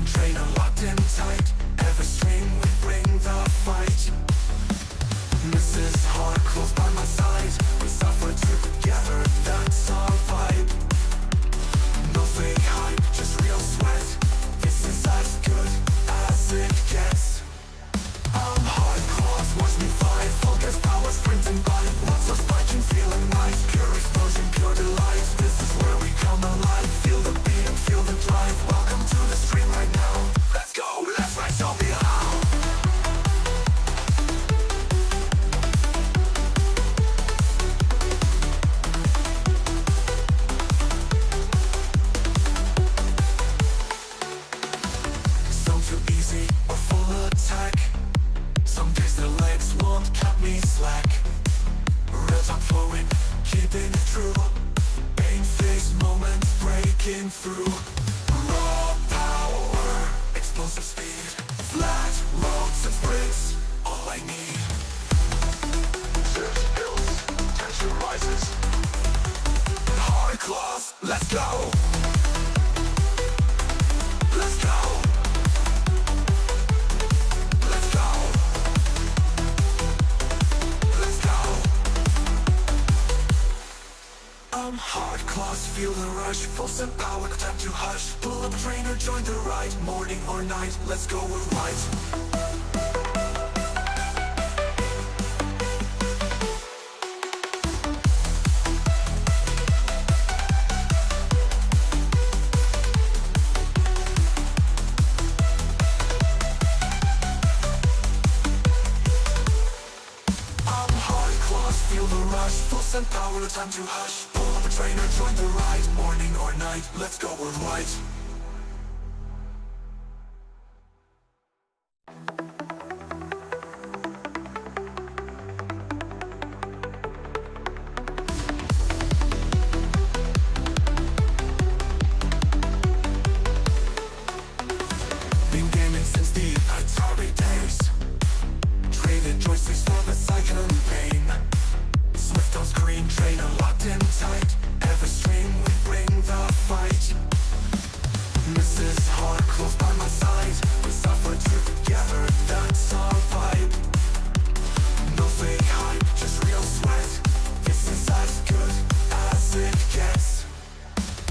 screen, trainer locked in tight. Every stream we bring the fight. This is hard, close by my side. We suffer together, that's our vibe. No fake hype, just real sweat. This is as good as it gets. I'm hardcore, watch me fight. Full gas power, sprinting by. Lots of fighting, feeling nice. Pure explosion, pure delight. This is where we come alive. Feel the beat and feel the drive. Welcome to the stream right now. Let's go, let's ride, show me how. Some too easy or full attack. Some days their legs won't cut me slack. Real talk flowing, keeping it true. Pain-faced moments breaking through. Raw power, explosive speed. Flat roads and sprints, all I need. Search hills, tension rises. Hard claws, let's go. Let's go. Let's go. Let's go. I'm hard claws, feel the rush. Full send power, no time to hush. Pull up trainer, join the ride. Morning or night, let's go, we're right. I'm hard claws, feel the rush. Full send power, no time to hush. Pull up a trainer, join the ride. Morning or night, let's go, we're right. Been gaming since the Atari days. Traded joysticks for the cyclone pain. Zwift on screen, trainer locked in tight. Every stream we bring the fight. This is hard, close by my side. We suffer together, that's our vibe. No fake hype, just real sweat. This is as good as it gets.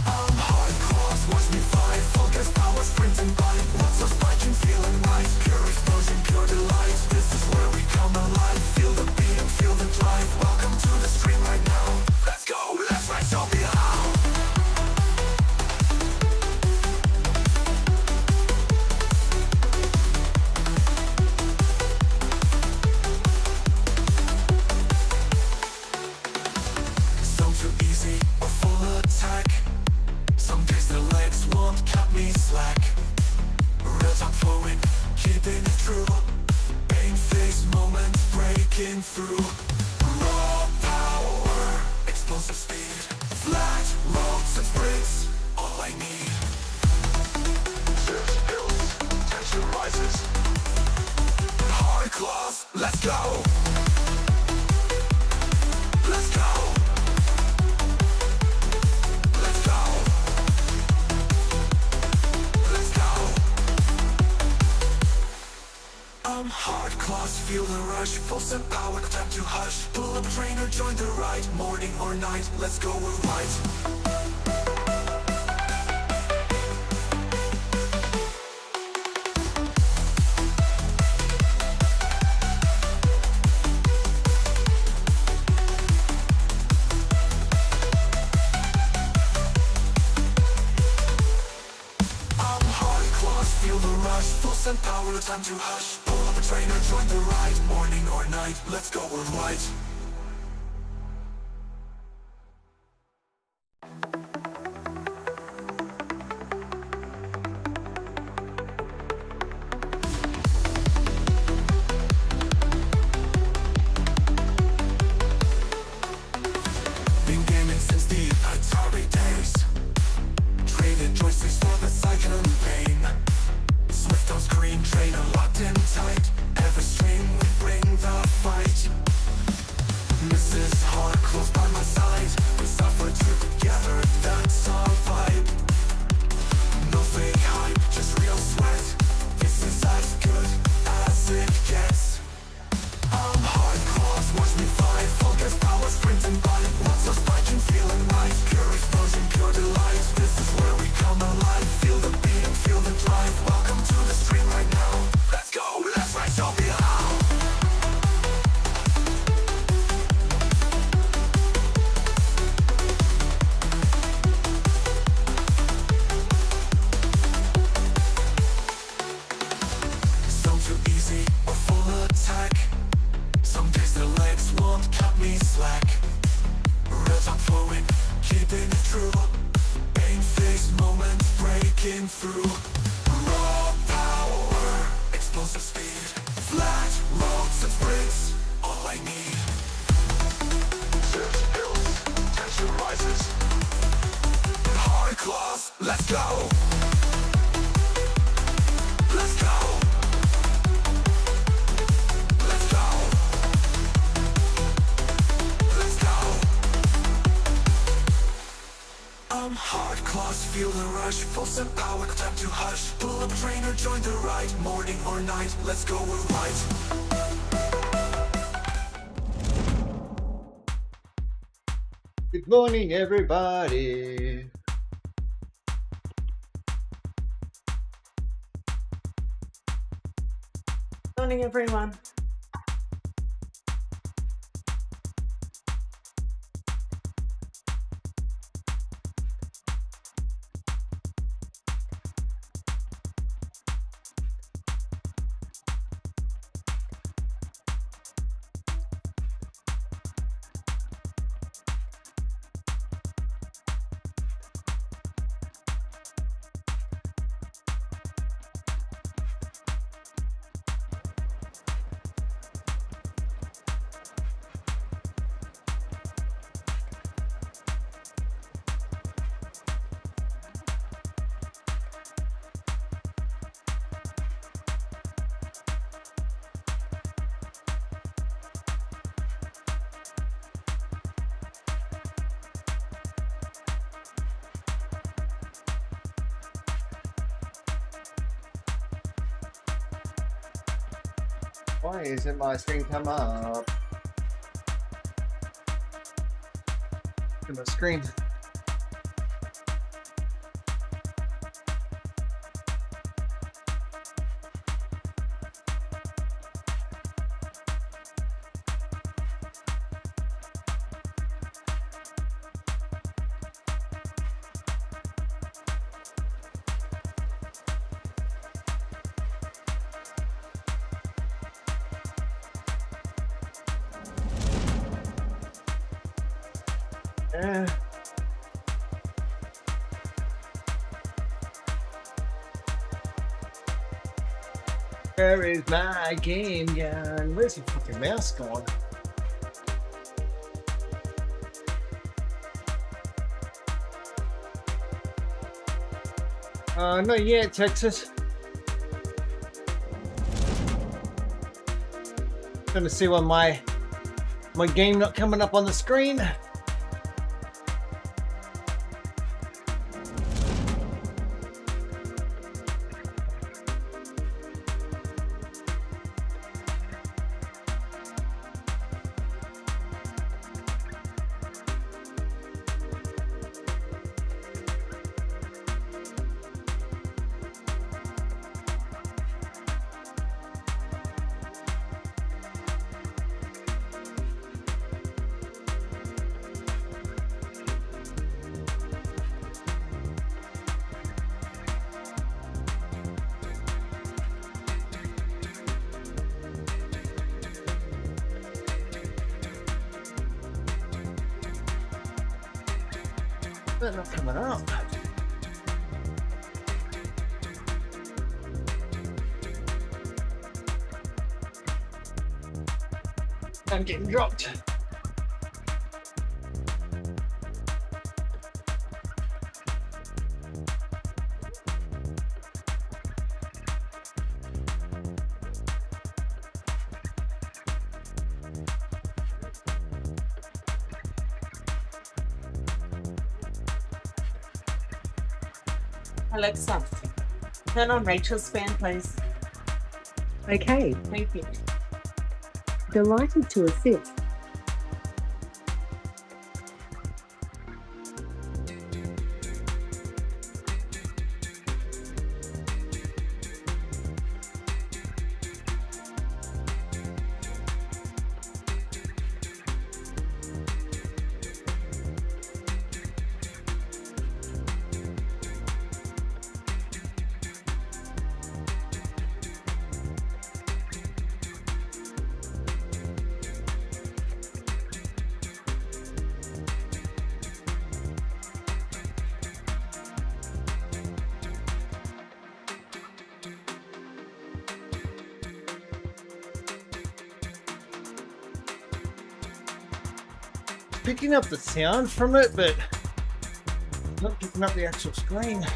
I'm hardcore, watch me fight. Full gas power, sprinting by. Lots of fighting, feeling nice. Pure explosion, pure delight. This is where we come alive. Feel the beat and feel the drive. Welcome to the stream right now. Let's go, let's ride, show me how. Some too easy or full attack. Some days their legs won't cut me slack. Real talk flowing, keeping it true. Pain-faced moments breaking through. Raw power, explosive speed. Flat roads and sprints, all I need. Search hills, tension rises. Hard claws, let's go. Let's go. Let's go. Let's go. I'm hard claws, feel the rush. Full send power, no time to hush. Pull up trainer, join the ride. Morning or night, let's go, we're right. I'm hard claws, feel the rush. Full send power, no time to hush. Pull up a trainer, join the ride. Morning or night, let's go, we're right. Been gaming since the Atari days. Traded joysticks for the cyclone pain. Swift on screen, trainer locked in tight. Every stream we bring the fight. some power, time to hush. Pull up trainer, join the ride. Morning or night, let's go, we're right. Good morning, everybody. Morning, everyone. Why isn't my screen come up? To the screen. Where is my game gun? Where's your fucking mouse gone? Not yet, Texas. Gonna see when my game not coming up on the screen. They're not coming up. I'm getting dropped. Alexa, turn on Rachel's fan, please. Okay, Thank you. delighted to assist. Picking up the sound from it, but not picking up the actual screen.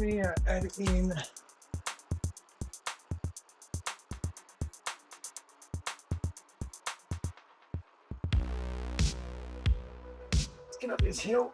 me add in. Let's get up this hill.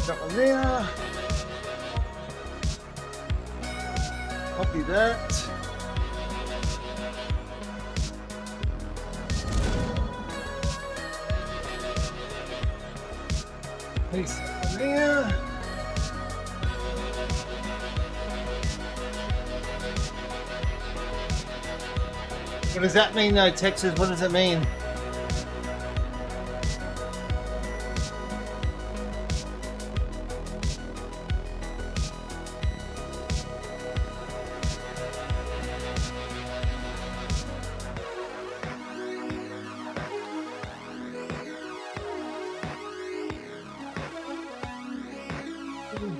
That one there. Copy that. Paste that one there. What does that mean though, Texas? What does it mean?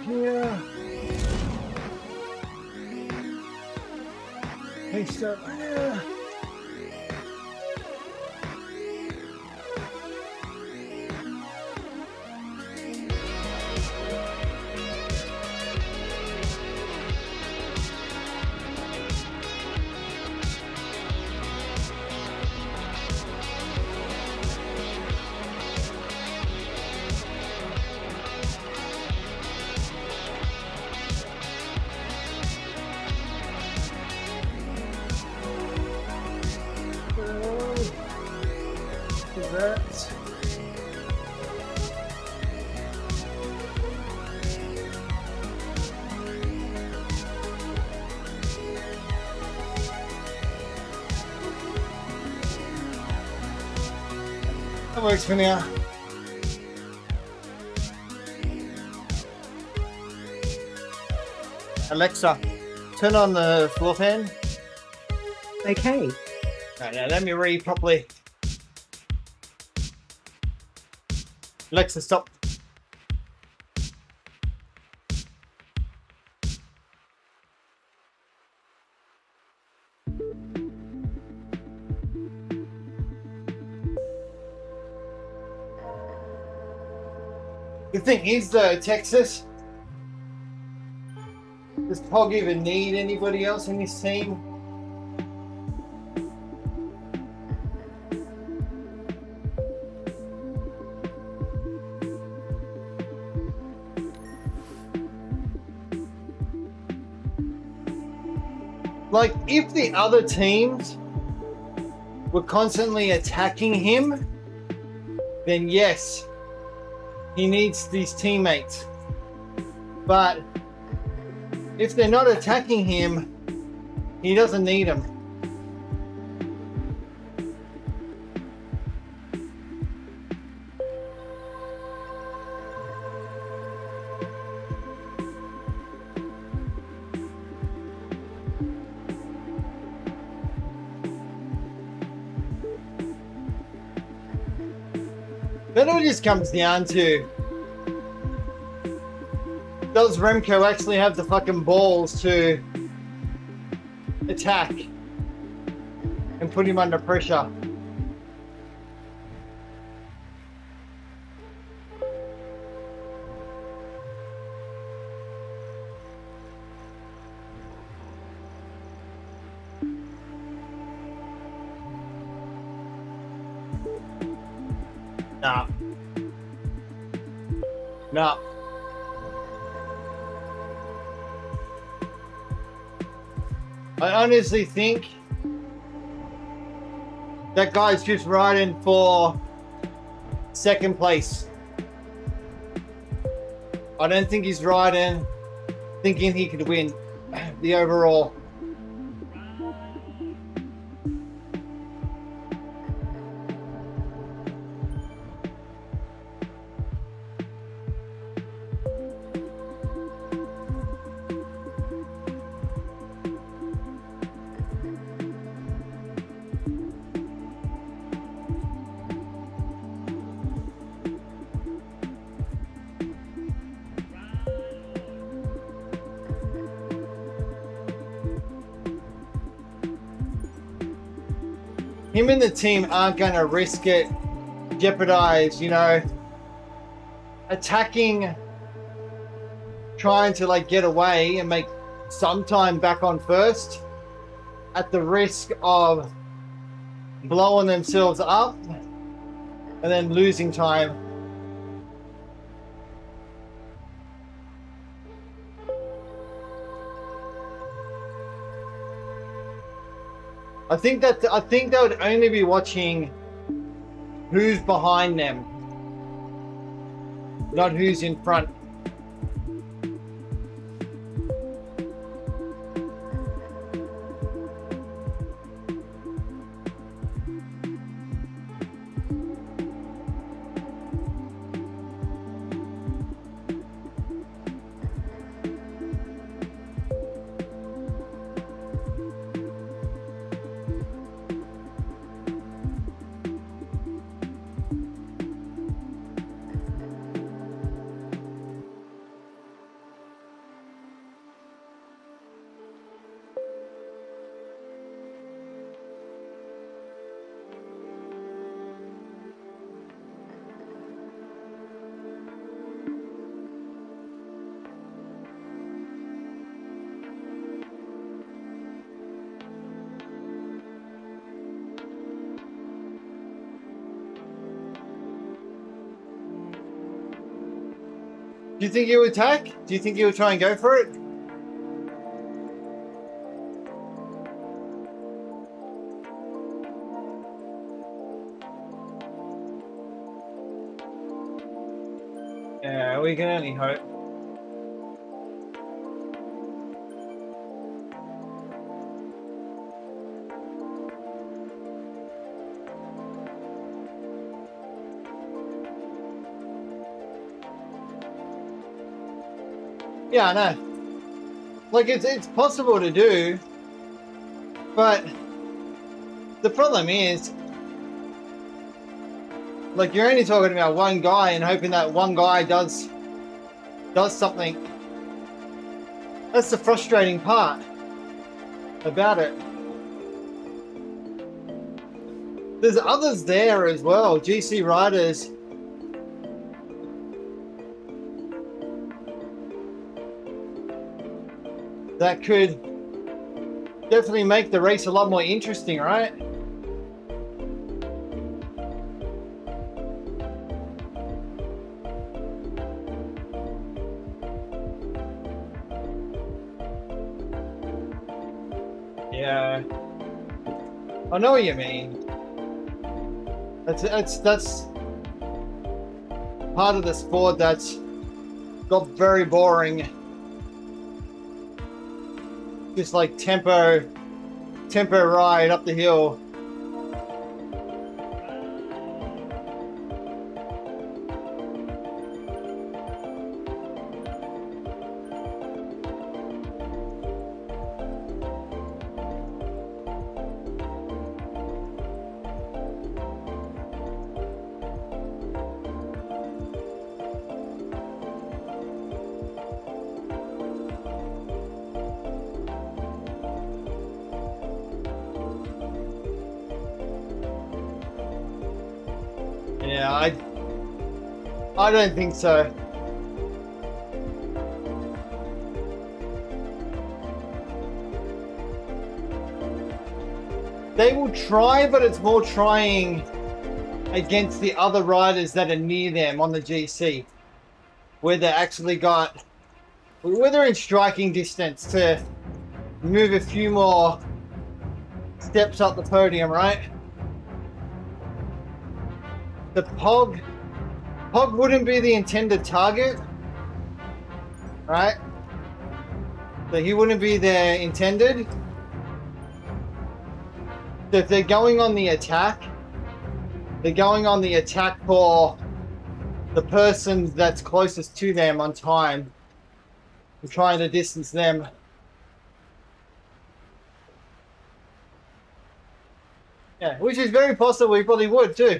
Here. Paste that there. That. That works for now. Alexa, turn on the floor fan. Okay. Right, now let me read properly. Alexa, stop. The thing is though, Texas, does Pog even need anybody else in his team? Like, if the other teams were constantly attacking him, then yes, he needs these teammates. But if they're not attacking him, He doesn't need him. Then it just comes down to, does Remco actually have the fucking balls to attack and put him under pressure? Nah. Nah. I honestly think that guy's just riding for second place. I don't think he's riding thinking he could win the overall. Him and the team aren't going to risk it, jeopardize, you know, attacking, trying to like get away and make some time back on first at the risk of blowing themselves up and then losing time. I think they would only be watching who's behind them, not who's in front. Do you think he would attack? Do you think he would try and go for it? Yeah, we can only hope. Yeah, I know. Like, it's possible to do, but the problem is, like, you're only talking about one guy and hoping that one guy does something. That's the frustrating part about it. There's others there as well, GC riders. That could definitely make the race a lot more interesting, right? Yeah, I know what you mean. That's part of the sport that's got very boring. Just like tempo tempo ride up the hill. Yeah, I don't think so. They will try, but it's more trying against the other riders that are near them on the GC, where they actually got, where they're in striking distance to move a few more steps up the podium, right? The Pog wouldn't be the intended target, right? So he wouldn't be their intended. So if they're going on the attack, they're going on the attack for the person that's closest to them on time. We're trying to distance them. Yeah, which is very possible he probably would too.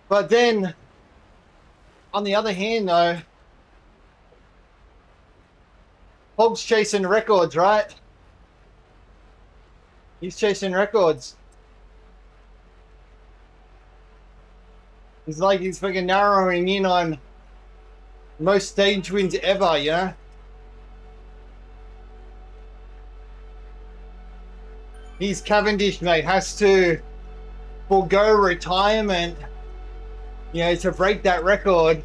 But then, on the other hand though, Hobbs chasing records, right? He's chasing records. It's like he's fucking narrowing in on most stage wins ever, you know? He's Cavendish, mate, has to forego retirement, you know, to break that record.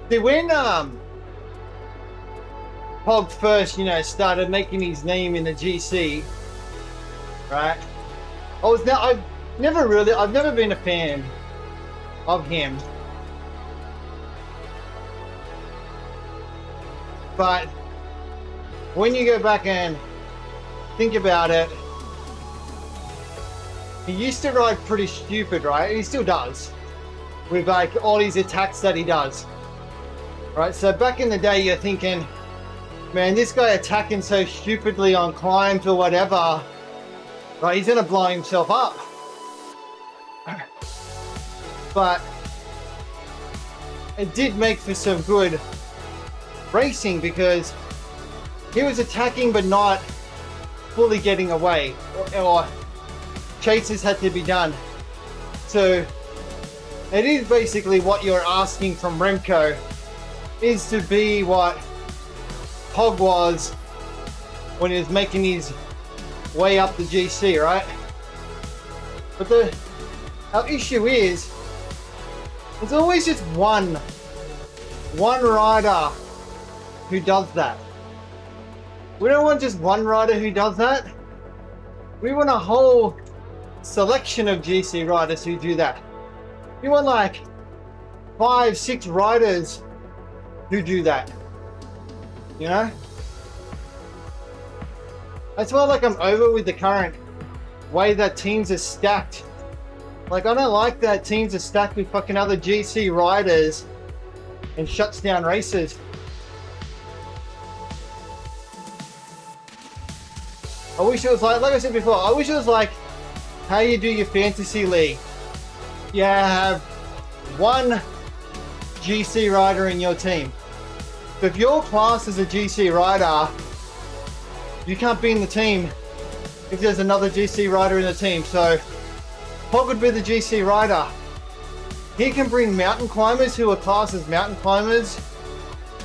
See, when Pog first, you know, started making his name in the GC, right? I've never been a fan of him. But when you go back and think about it, he used to ride pretty stupid, right? He still does, with like all these attacks that he does. Right, so back in the day, you're thinking, man, this guy attacking so stupidly on climbs or whatever, right, he's gonna blow himself up. But it did make for some good racing because he was attacking but not fully getting away, or chases had to be done. So it is basically what you're asking from Remco, is to be what Pog was when he was making his way up the GC, right? But our issue is, there's always just one rider who does that. We don't want just one rider who does that. We want a whole selection of GC riders who do that. We want like 5-6 riders who do that, you know? That's why, like, I'm over with the current way that teams are stacked. Like, I don't like that teams are stacked with fucking other GC riders and shuts down races. I wish it was like I said before, I wish it was like how you do your fantasy league. You have one GC rider in your team. If your class is a GC rider, you can't be in the team if there's another GC rider in the team. So Pog would be the GC rider. He can bring mountain climbers who are classed as mountain climbers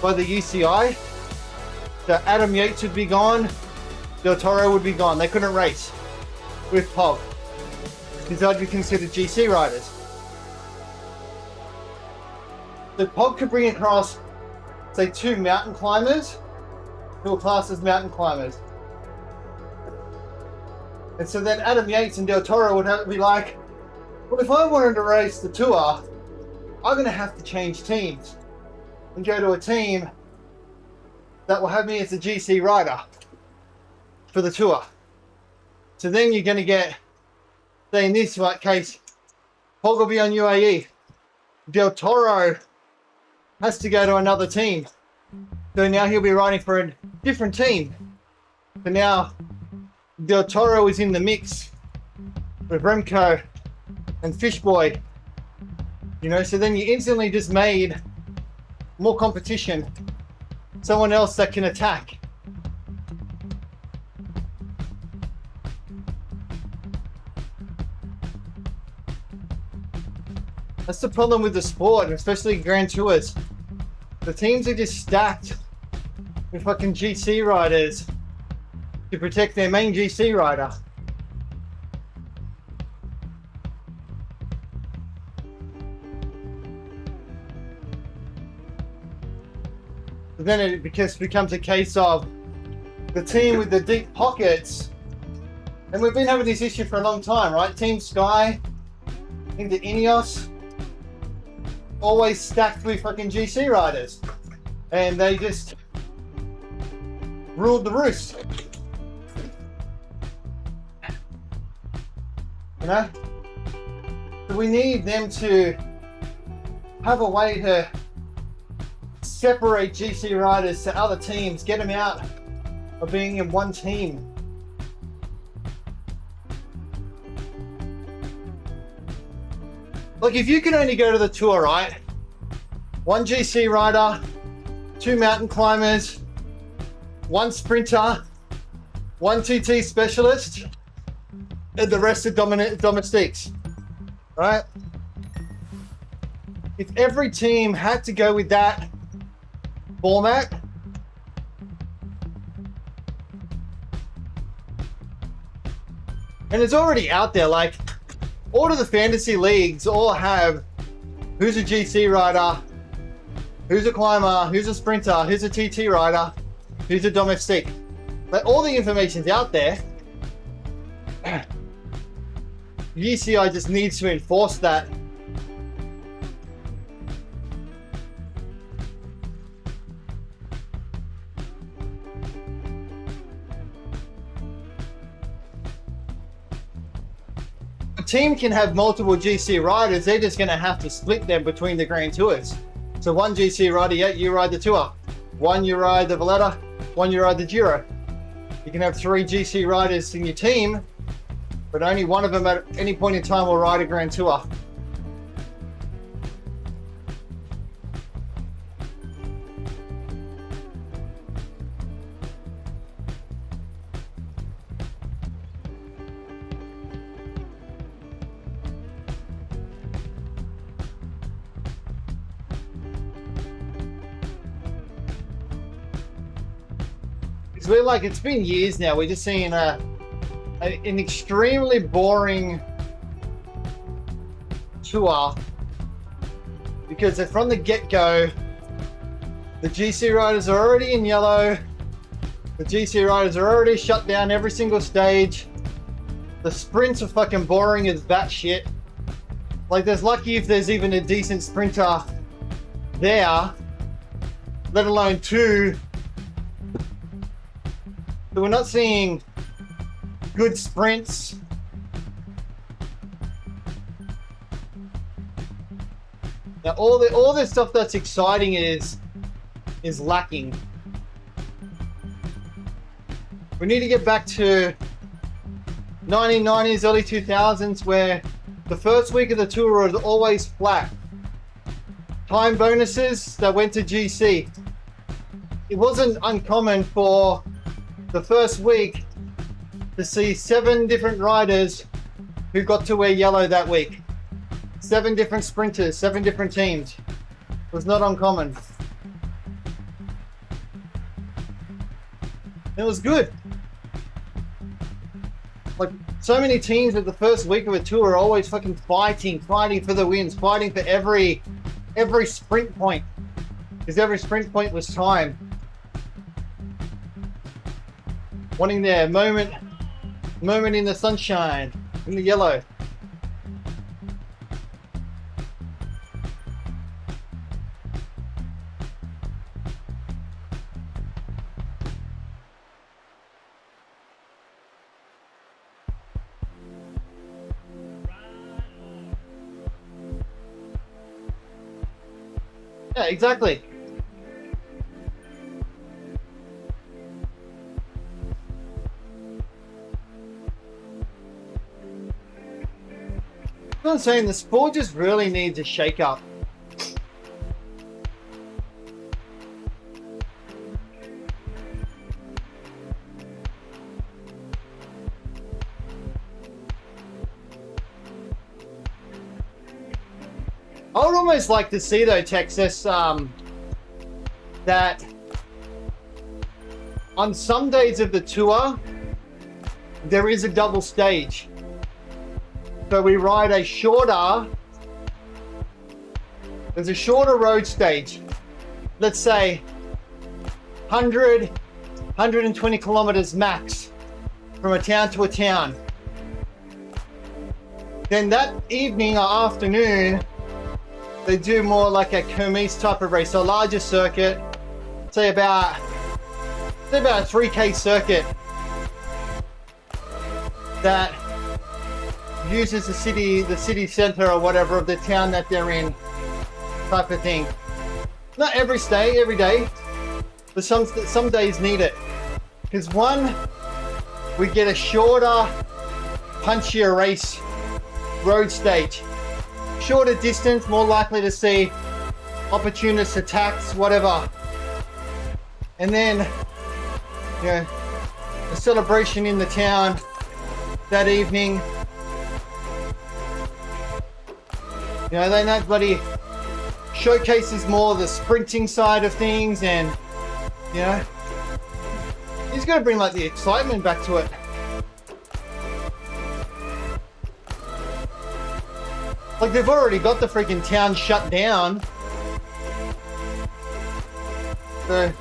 by the UCI. So Adam Yates would be gone, Del Toro would be gone. They couldn't race with Pog because they'd be considered GC riders. So Pog could bring across, say, 2 mountain climbers who are classed as mountain climbers. And so then Adam Yates and Del Toro would have to be like, well, if I wanted to race the tour, I'm going to have to change teams and go to a team that will have me as a GC rider for the tour. So then you're going to get, say in this case, Pog will be on UAE. Del Toro has to go to another team. So now he'll be riding for a different team. So now Del Toro is in the mix with Remco and Fishboy. You know, so then you instantly just made more competition. Someone else that can attack. That's the problem with the sport, especially Grand Tours. The teams are just stacked with fucking GC riders to protect their main GC rider. But then it becomes a case of the team with the deep pockets, and we've been having this issue for a long time, right? Team Sky into Ineos, always stacked with fucking GC riders, and they just ruled the roost. You know? So we need them to have a way to separate GC riders to other teams, get them out of being in one team. Like if you can only go to the tour, right? 1 GC rider, 2 mountain climbers, 1 sprinter, 1 TT specialist, and the rest are domestiques, right? If every team had to go with that format, and it's already out there, like all of the fantasy leagues all have who's a GC rider, who's a climber, who's a sprinter, who's a TT rider, who's a domestique. Like all the information's out there. UCI just needs to enforce that. A team can have multiple GC riders, they're just going to have to split them between the Grand Tours. So 1 GC rider, yeah, you ride the Tour. 1 you ride the Valletta, 1 you ride the Giro. You can have 3 GC riders in your team, but only one of them at any point in time will ride a Grand Tour. We're like, it's been years now, we're just seeing an extremely boring tour because from the get-go the GC riders are already in yellow, the GC riders are already shut down every single stage, the sprints are fucking boring as batshit. Like there's lucky if there's even a decent sprinter there, let alone 2. So we're not seeing good sprints. Now all this stuff that's exciting is lacking. We need to get back to 1990s, early 2000s, where the first week of the tour was always flat. Time bonuses that went to GC. it wasn't uncommon for the first week to see 7 different riders who got to wear yellow that week. 7 different sprinters, 7 different teams. It was not uncommon. It was good. Like, so many teams at the first week of a tour are always fucking fighting for the wins, fighting for every sprint point. Because every sprint point was time. Wanting their moment in the sunshine, in the yellow. Yeah, exactly. I'm saying the sport just really needs a shake up. I would almost like to see though, Texas, that on some days of the tour, there is a double stage. So we ride there's a shorter road stage. Let's say 100, 120 kilometers max from a town to a town. Then that evening or afternoon, they do more like a kermesse type of race, so a larger circuit, say about a 3K circuit that uses the city center or whatever of the town that they're in, type of thing. Not every day, but some days need it. Because one, we get a shorter, punchier race road stage. Shorter distance, more likely to see opportunist attacks, whatever. And then, you know, a celebration in the town that evening. You know, then that bloody showcases more the sprinting side of things, and you know, he's got to bring like the excitement back to it. Like, they've already got the freaking town shut down, so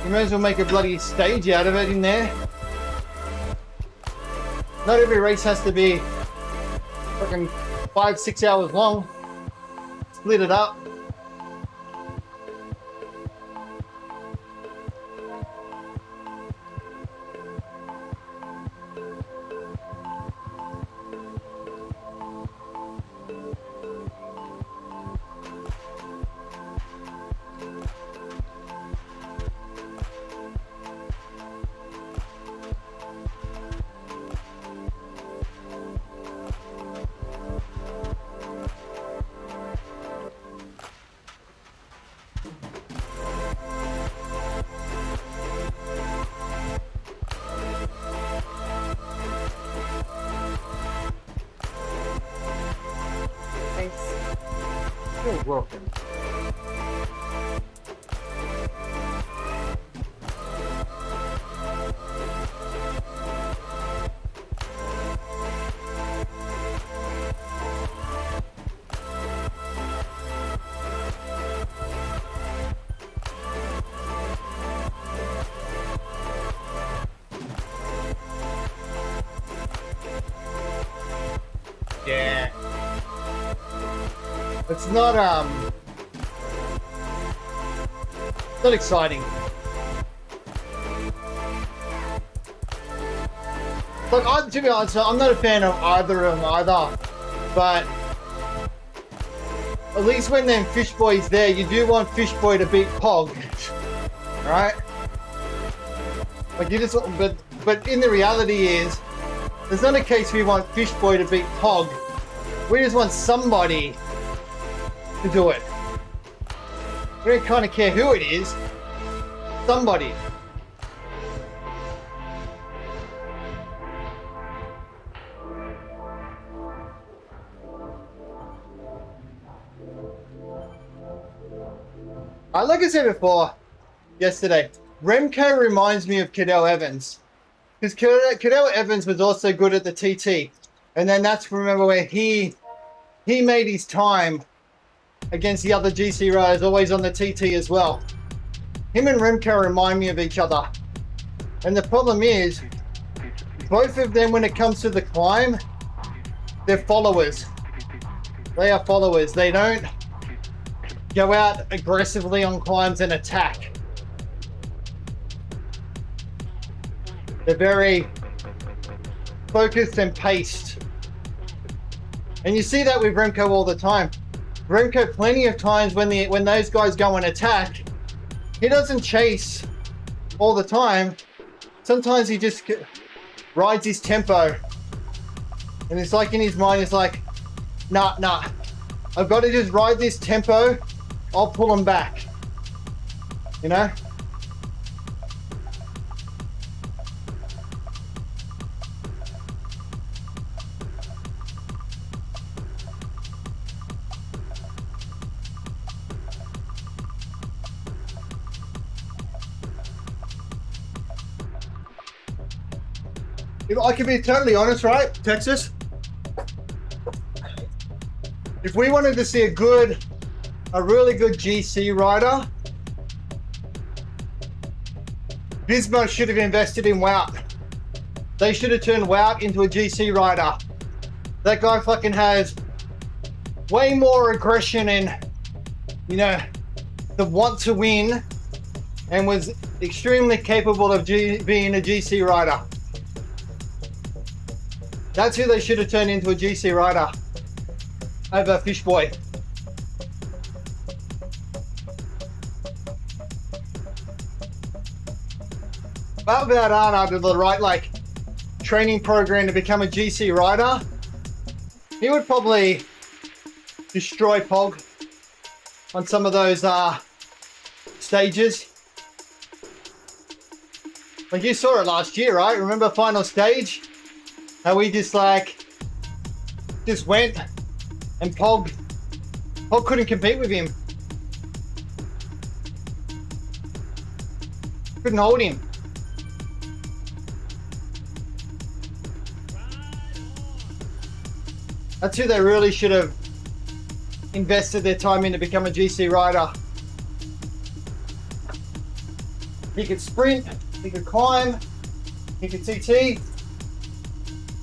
you may as well make a bloody stage out of it in there. Not every race has to be fucking 5-6 hours long. Split it up. You're welcome. Yeah. It's not exciting. Like, to be honest, I'm not a fan of either of them either, but at least when them Fish Boy's there, you do want Fish Boy to beat Pog, right? Like, you just, but in the reality is, there's not a case we want Fish Boy to beat Pog. We just want somebody to do it. We don't kind of care who it is. Somebody. Like I said before, yesterday, Remco reminds me of Cadell Evans. Because Cadell Evans was also good at the TT. And then that's, remember, where he made his time against the other GC riders, always on the TT as well. Him and Remco remind me of each other. And the problem is, both of them, when it comes to the climb, they're followers. They are followers. They don't go out aggressively on climbs and attack. They're very focused and paced. And you see that with Remco all the time. Remco, plenty of times when those guys go and attack, he doesn't chase all the time. Sometimes he just rides his tempo. And it's like in his mind, it's like, nah, I've got to just ride this tempo. I'll pull him back. You know? If I can be totally honest, right, Texas? If we wanted to see a really good GC rider, Bismo should have invested in Wout. They should have turned Wout into a GC rider. That guy fucking has way more aggression and, you know, the want to win, and was extremely capable of being a GC rider. That's who they should have turned into a GC rider over Fishboy. But without Arnold, the right training program to become a GC rider, he would probably destroy Pog on some of those stages. Like you saw it last year, right? Remember final stage? How we just went and Pog couldn't compete with him. Couldn't hold him. That's who they really should have invested their time in to become a GC rider. He could sprint, he could climb, he could TT,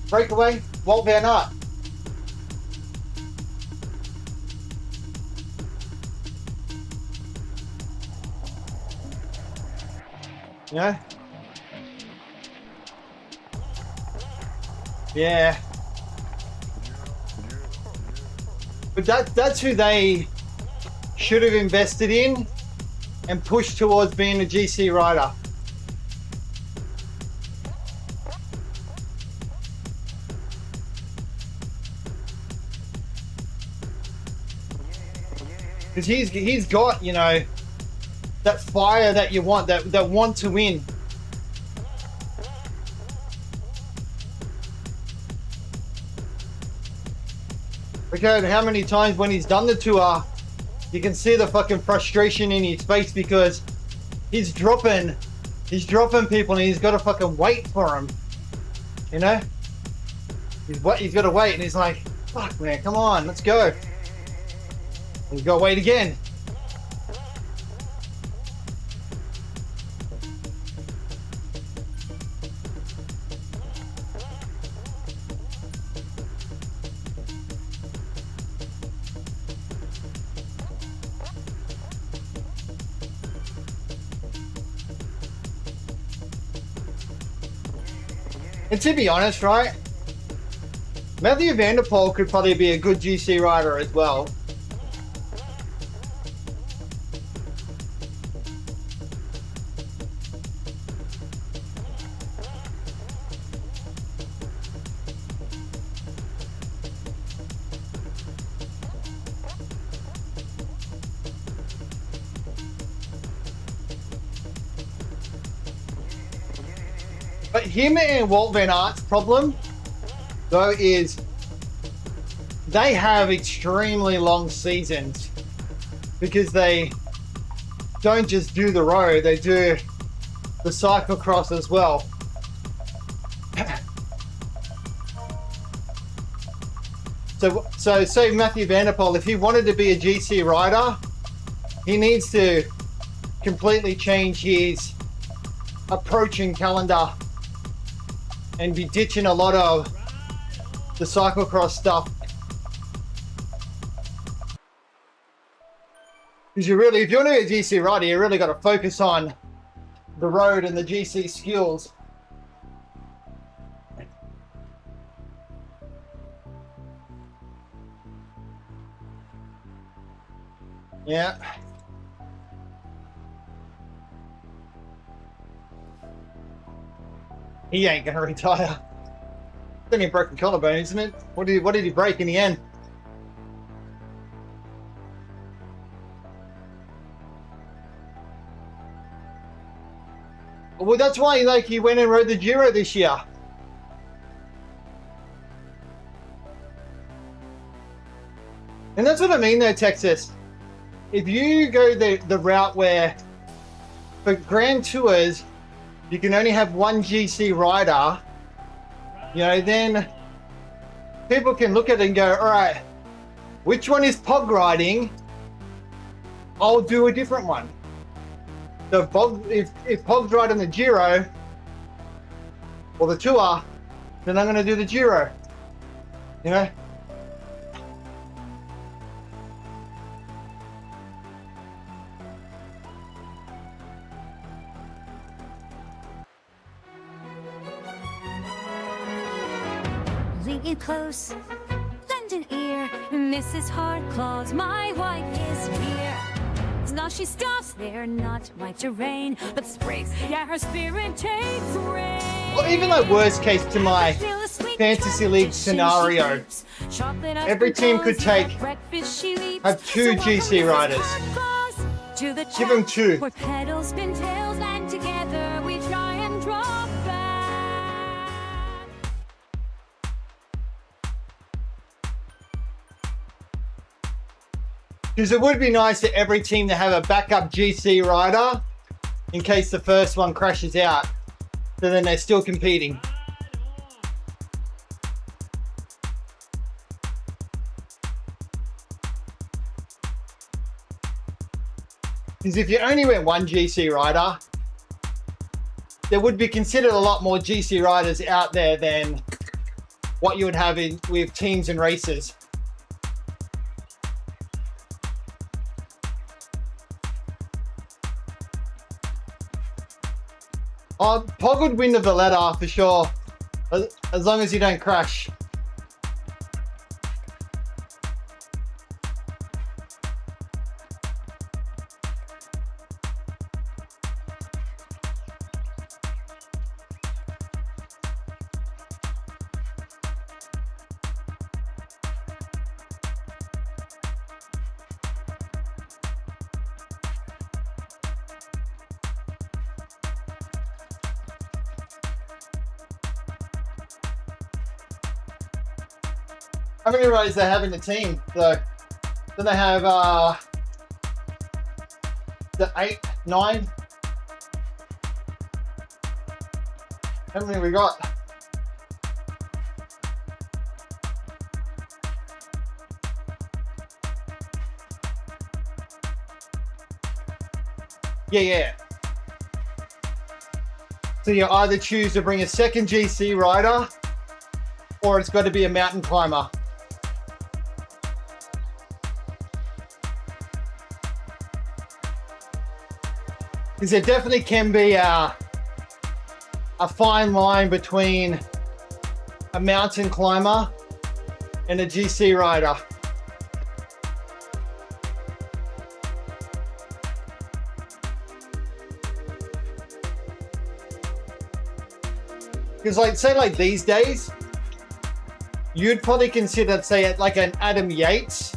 breakaway, Walt Van Aert. You know? Yeah. But that's who they should have invested in and pushed towards being a GC rider. Because he's got, you know, that fire that you want, that want to win. Okay, how many times when he's done the tour, you can see the fucking frustration in his face because he's dropping people and he's got to fucking wait for them. You know? He's got to wait and he's like, fuck man, come on, let's go. And he's got to wait again. And to be honest, right, Matthew Van Der Poel could probably be a good GC rider as well. But him and Walt Van Aert's problem, though, is they have extremely long seasons because they don't just do the road, they do the cyclocross as well. So say Matthew Van Der Poel, if he wanted to be a GC rider, he needs to completely change his approaching calendar and be ditching a lot of the cyclocross stuff. Because you really, if you want to be a GC rider, you really got to focus on the road and the GC skills. Yeah. He ain't gonna retire. It's only a broken collarbone, isn't it? What did he break in the end? Well, that's why he went and rode the Giro this year. And that's what I mean though, Texas. If you go the route where for Grand Tours you can only have one GC rider, then people can look at it and go, all right, which one is Pog riding? I'll do a different one. So if Pog's riding the Giro or the Tour, then I'm going to do the Giro. Lean close, lend an ear. Mrs. Hardclaws, my wife, is here. Now she stops there, not my terrain, but sprays. Yeah, her spirit takes rain. Or even like worst case to my fantasy league scenario, every team could have 2 GC riders. Give them 2. Where pedals spin tails and together we try and draw back. Because it would be nice for every team to have a backup GC rider in case the first one crashes out. So then they're still competing. Because if you only went one GC rider, there would be considered a lot more GC riders out there than what you would have with teams and races. Pog would win the Valletta for sure, as long as you don't crash. How many riders they have in the team? So then they have the 8, 9. How many we got? Yeah. So you either choose to bring a second GC rider, or it's got to be a mountain climber. Because there definitely can be a fine line between a mountain climber and a GC rider. Because say these days, you'd probably consider, say, like an Adam Yates,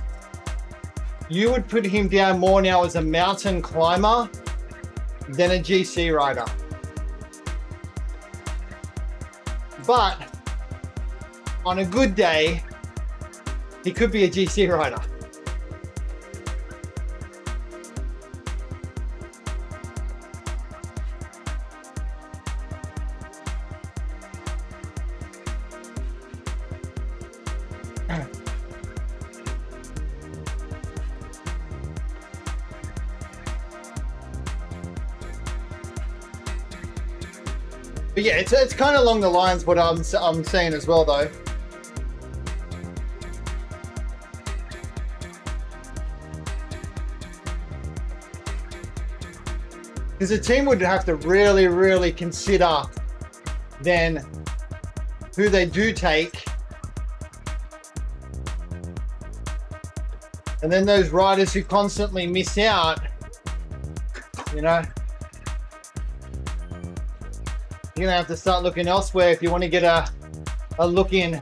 you would put him down more now as a mountain climber than a GC rider. But on a good day, he could be a GC rider. But yeah, it's kind of along the lines what I'm saying as well, though. Because the team would have to really, really consider then who they do take. And then those riders who constantly miss out, you know, you're gonna have to start looking elsewhere if you want to get a look in.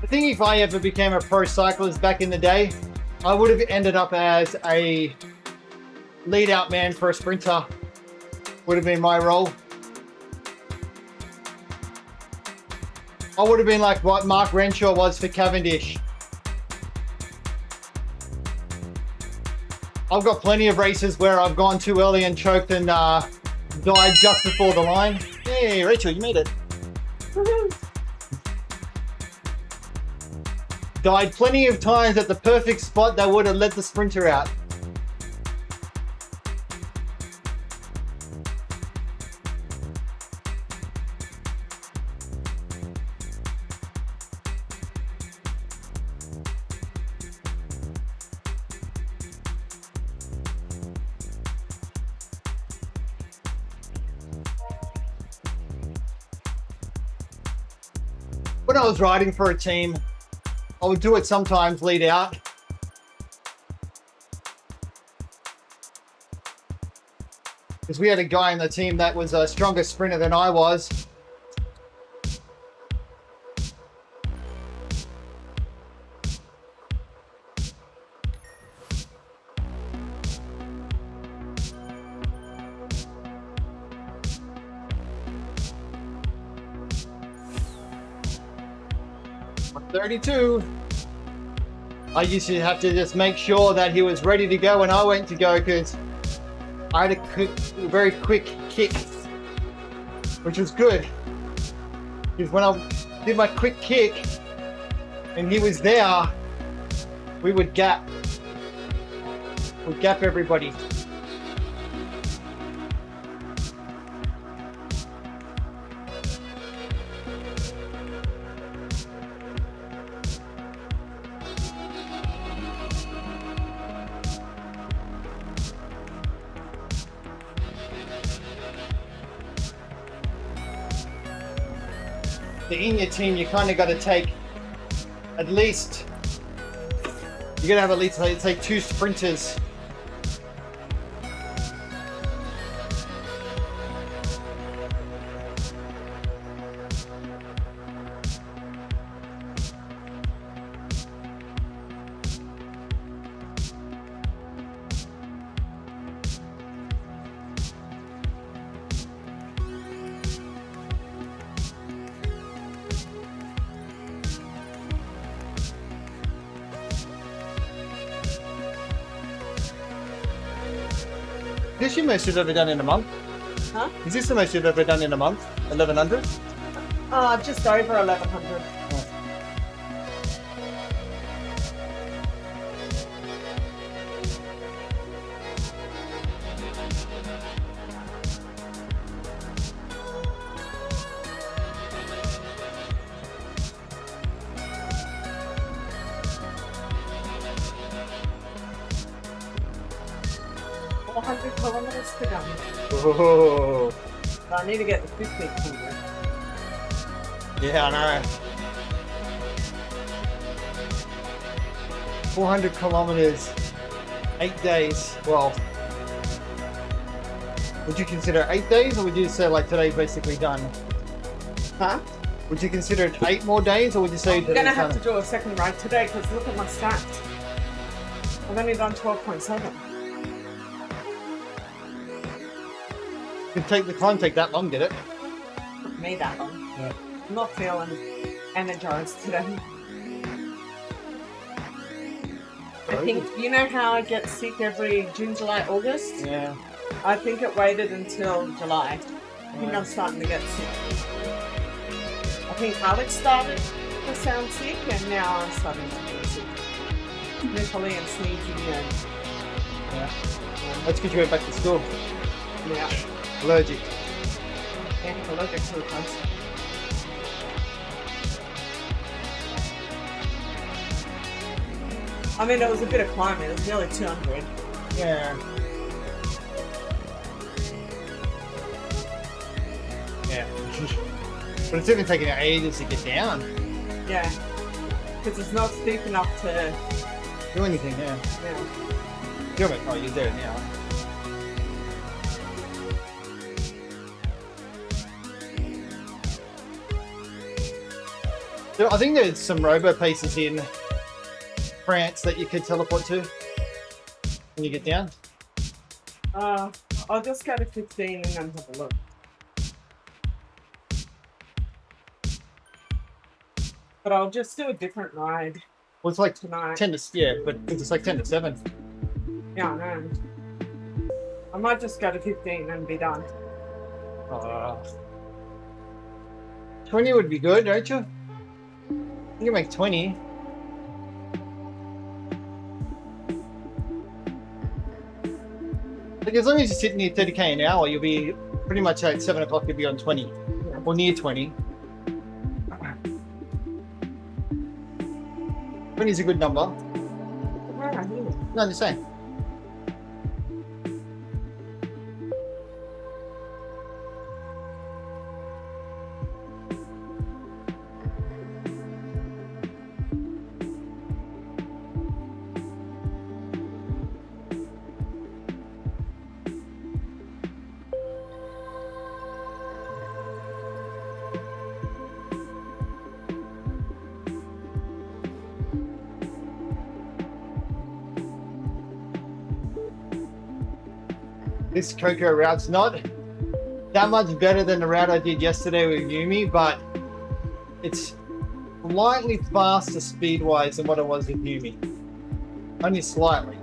I think if I ever became a pro cyclist back in the day, I would have ended up as a lead out man for a sprinter. Would have been my role. I would have been like what Mark Renshaw was for Cavendish. I've got plenty of races where I've gone too early and choked and died just before the line. Hey, Rachel, you made it. Died plenty of times at the perfect spot that would have let the sprinter out. When I was riding for a team, I would do it sometimes, lead out. Because we had a guy in the team that was a stronger sprinter than I was. .32. I used to have to just make sure that he was ready to go when I went to go, because I had a very quick kick, which was good. Because when I did my quick kick and he was there, we would gap. We'd gap everybody. In your team, you kind of got to take at least, you're going to have at least, let's say, 2 sprinters. Is this your most you've ever done in a month? Huh? Is this the most you've ever done in a month? 1100? Just over 1100. 400 kilometers to go. Oh, So I need to get the 1500. yeah, I know. 400 kilometers, 8 days. Well, would you consider 8 days, or would you say like today's basically done? Huh? Would you consider it 8 more days, or would you say I'm gonna today's have done? to do a second ride today because look at my stats. I've only done 12.7. You can take the climb, take that long, did it? Took me that long. Yeah. I'm not feeling energized today. I think, you know how I get sick every June, July, August? Yeah. I think it waited until July. I think I'm starting to get sick. I think Alex started to sound sick and now I'm starting to feel sick. Mentally and sneezing and Yeah. That's because you went back to school. yeah, Allergic. and allergic to the place. I mean, it was a bit of climbing. It was nearly 200. Yeah. Yeah. But it's even taking ages to get down. Yeah, because it's not steep enough to. Do anything, yeah. Yeah. You're oh, you're there now. So I think there's some RoboPacers in France that you could teleport to when you get down. I'll just go to 15 and then have a look. But I'll just do a different ride Well, it's like tonight. 10 to, yeah, but it's like 10 to 7. Yeah, I know. I might just go to 15 and be done. 20 would be good, don't you? You can make 20. Like, as long as you're sitting near 30k an hour, you'll be pretty much at 7 o'clock, you'll be on 20. Or near 20. 20 is a good number. Where are you? No, I'm just saying. This Coco route's not that much better than the route I did yesterday with Yumi, but it's slightly faster speed-wise than what it was with Yumi. Only slightly.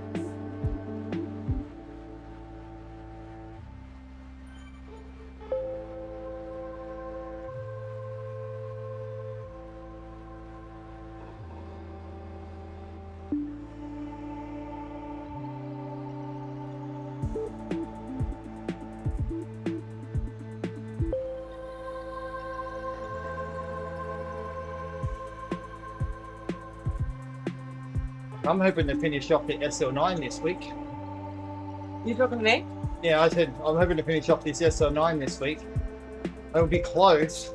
I'm hoping to finish off the SL9 this week. You talking to me? Yeah, I said I'm hoping to finish off this SL9 this week. It'll be close.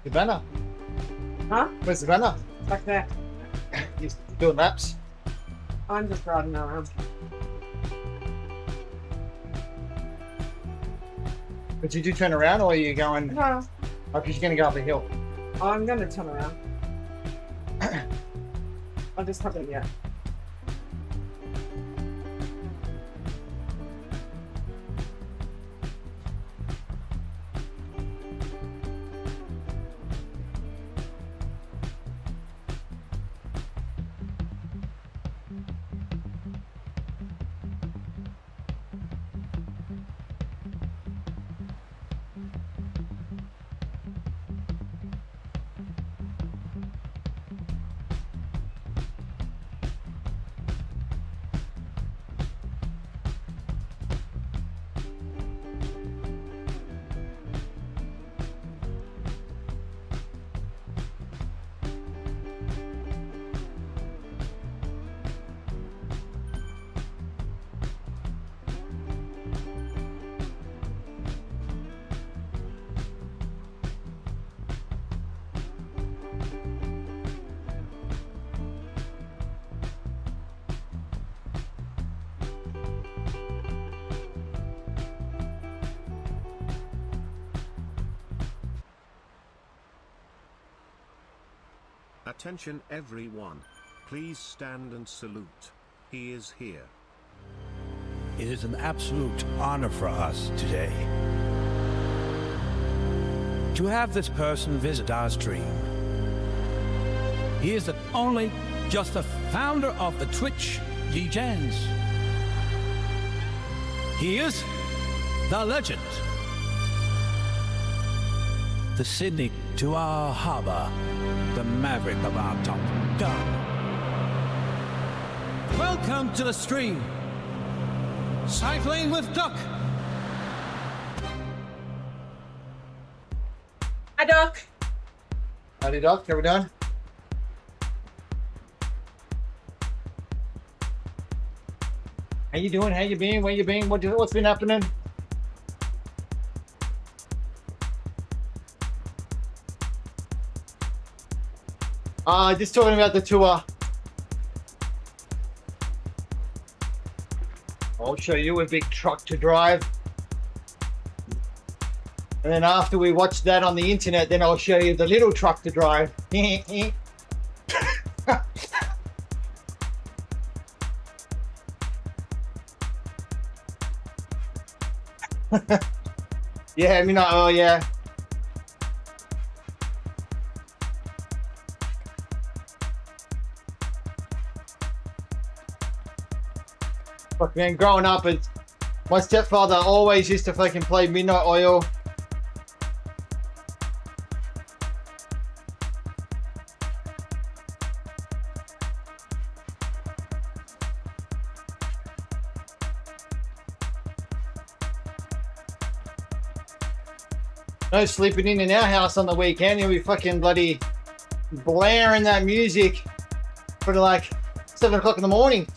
Savannah. Huh? Where's Savannah? Back there. He's doing laps. I'm just riding around. But did you turn around or are you going? No, Oh, because you're going to go up the hill. I'm gonna turn around. I just haven't yet. Attention everyone. Please stand and salute. He is here. It is an absolute honor for us today to have this person visit our stream. He is not only just the founder of the Twitch Legends, he is the legend. The Sydney to our harbor, the maverick of our top gun. Welcome to the stream. Cycling with Duck. Hi, Doc. Howdy, Doc. How we doing? How you doing? How you been? Where you been? What's been happening? Just talking about the tour. I'll show you a big truck to drive. And then after we watch that on the internet, then I'll show you the little truck to drive. Yeah, I mean, oh yeah. Fuck man, growing up, my stepfather always used to fucking play Midnight Oil. No sleeping in our house on the weekend. He'll be fucking bloody blaring that music for like 7 o'clock in the morning.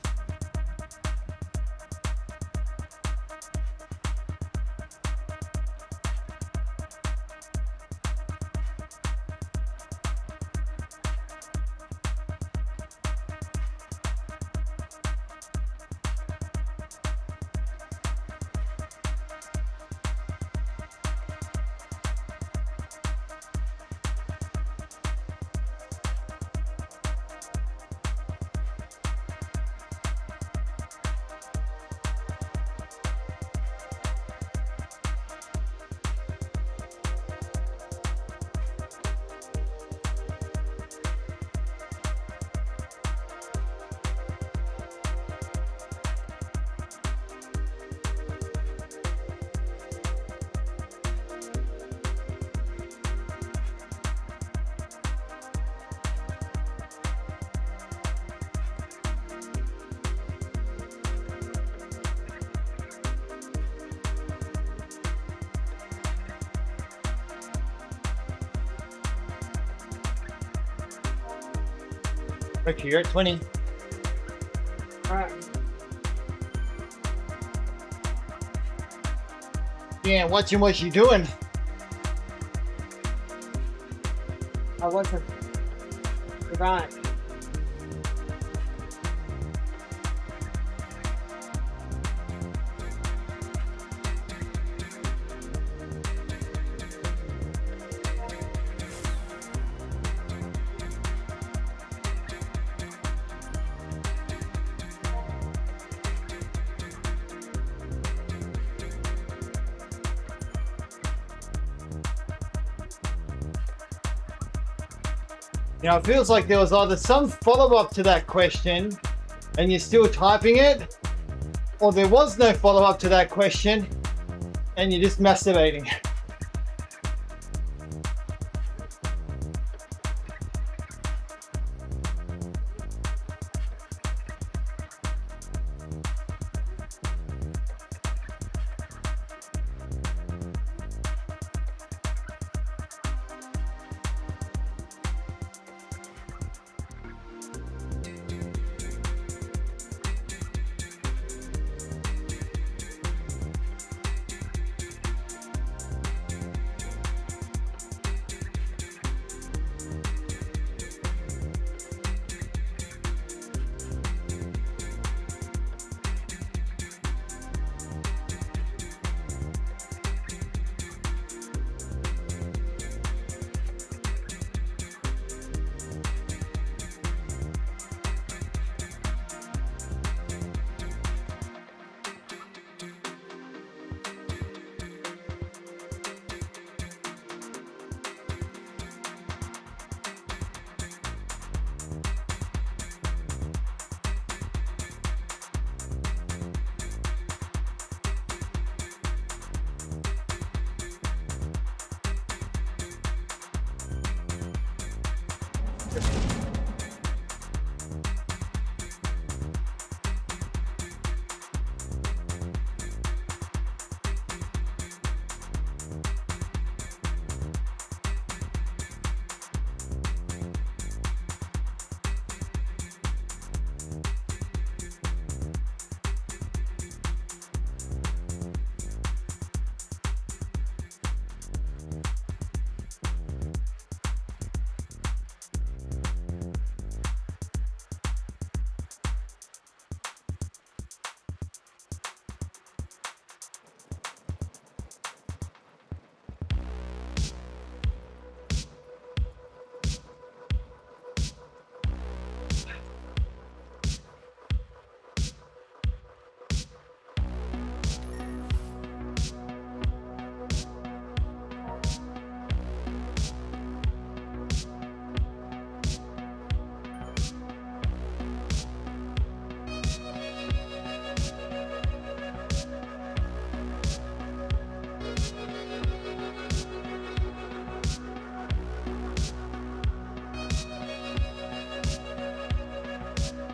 Okay, you're at 20. Alright. Yeah, watching what you're doing. I wasn't. You're right. You know, it feels like there was either some follow-up to that question and you're still typing it, or there was no follow-up to that question and you're just masturbating.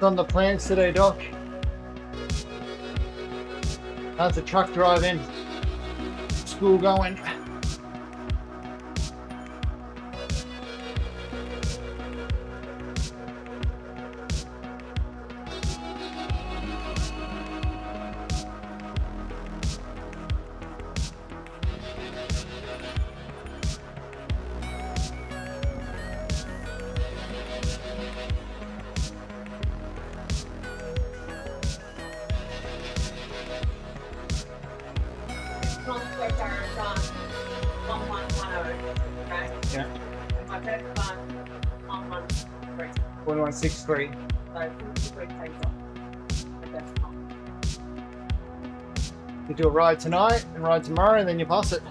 On the plans today, Doc. How's the truck driving? School going? Yeah. 1163. You do a ride tonight and ride tomorrow, and then you pass it.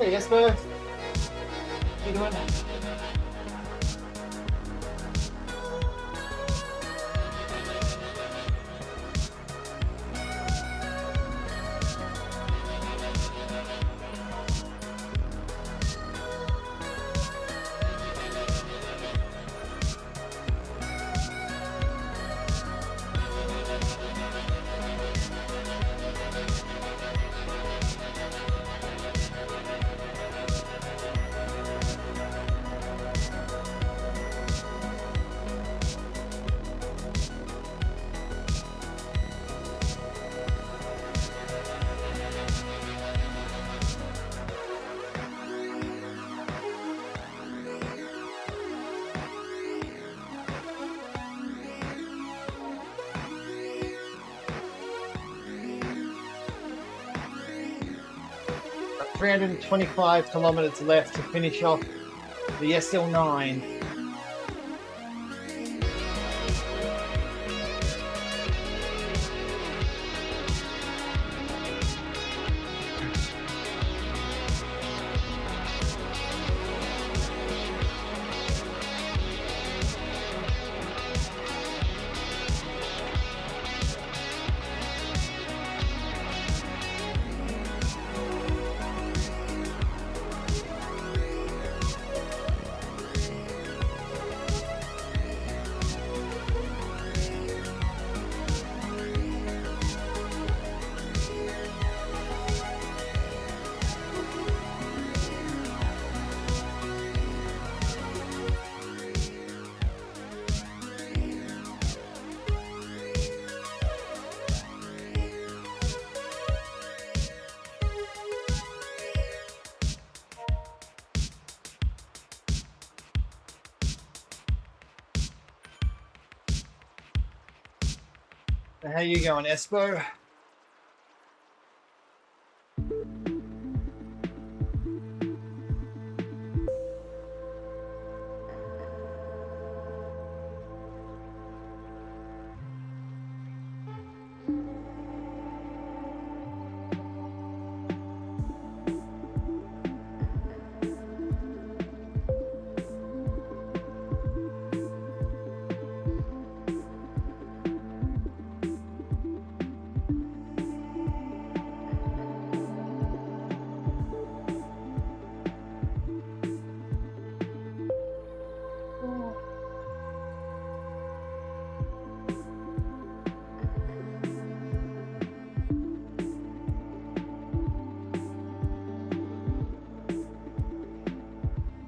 Hey, Jesper. How you doing? 325 kilometers left to finish off the SL9. How you going, Espo?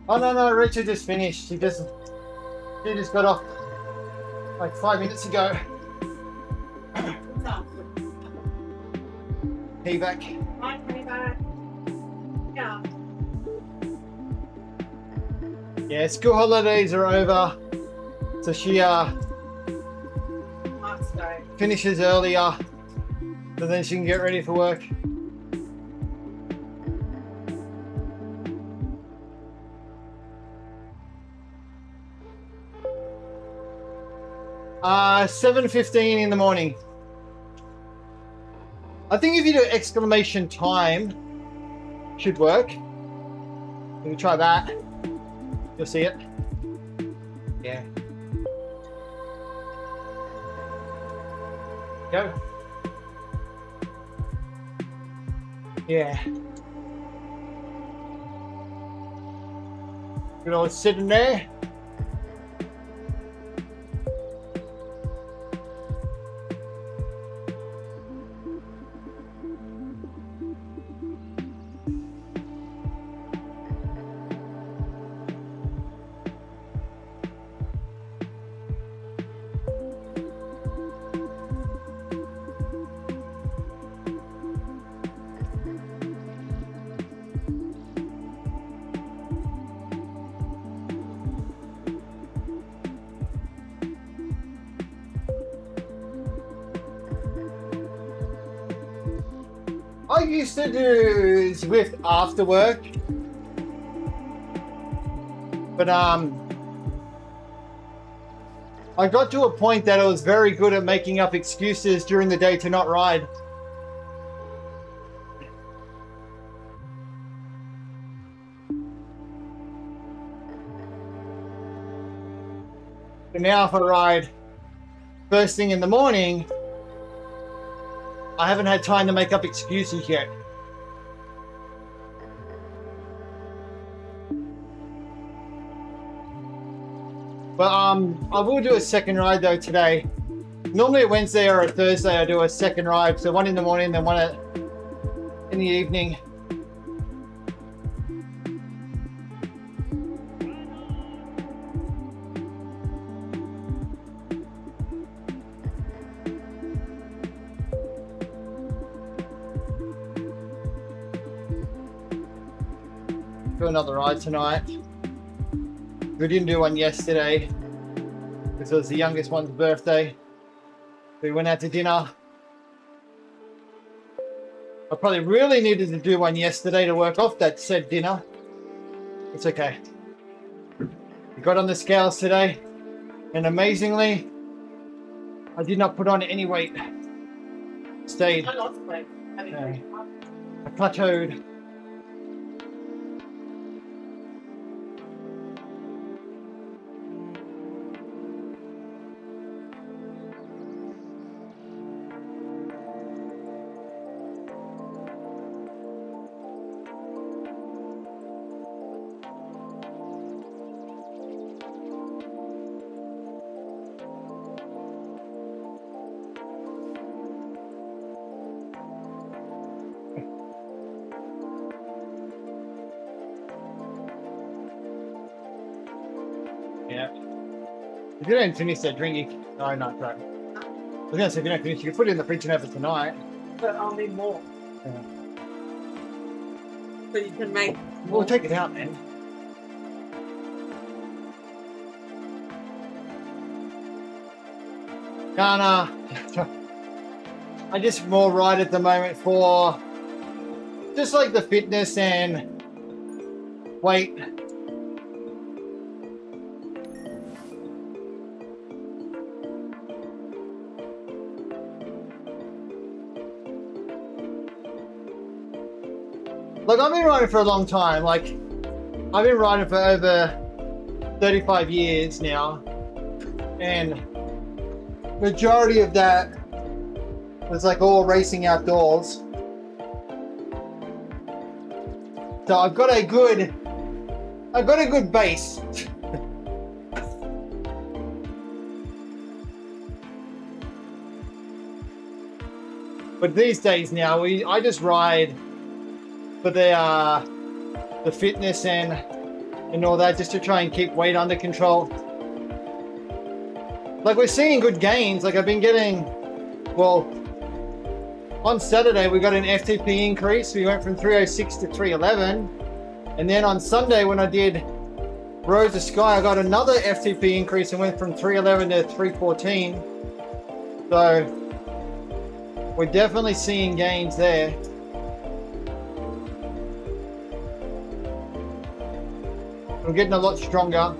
Oh no, Richard just finished. She just got off like 5 minutes ago. What's up? Hey back. Hi, back. Yeah. Yeah, school holidays are over. So she Last day. finishes earlier. So then she can get ready for work. 7:15 in the morning. I think if you do exclamation time, should work. You can try that. You'll see it. Yeah. Go. Yeah. Good old sitting there. I used to do Zwift after work, but I got to a point that I was very good at making up excuses during the day to not ride. But now if I ride first thing in the morning, I haven't had time to make up excuses yet. But I will do a second ride though today. Normally a Wednesday or a Thursday I do a second ride, so one in the morning, then one in the evening. Do another ride tonight. We didn't do one yesterday because it was the youngest one's birthday. We went out to dinner. I probably really needed to do one yesterday to work off that said dinner. It's okay. We got on the scales today, and amazingly, I did not put on any weight. Stayed. I lost weight. I plateaued. Yeah. If you don't finish that drink, you... No, not right. I was gonna say if you don't finish, you can put it in the fridge and have it tonight. But I'll need more. Yeah. So you can make We'll take it out, man. Nah. I just more ride at the moment for just like the fitness and weight. Like, I've been riding for a long time. Like, I've been riding for over 35 years now. And majority of that was like all racing outdoors. So I've got a good base. But these days now, I just ride for the fitness and all that, just to try and keep weight under control. Like, we're seeing good gains. Like, I've been getting, well, on Saturday we got an FTP increase. We went from 306 to 311, and then on Sunday when I did Roads to Sky, I got another FTP increase and went from 311 to 314. So we're definitely seeing gains there. I'm getting a lot stronger.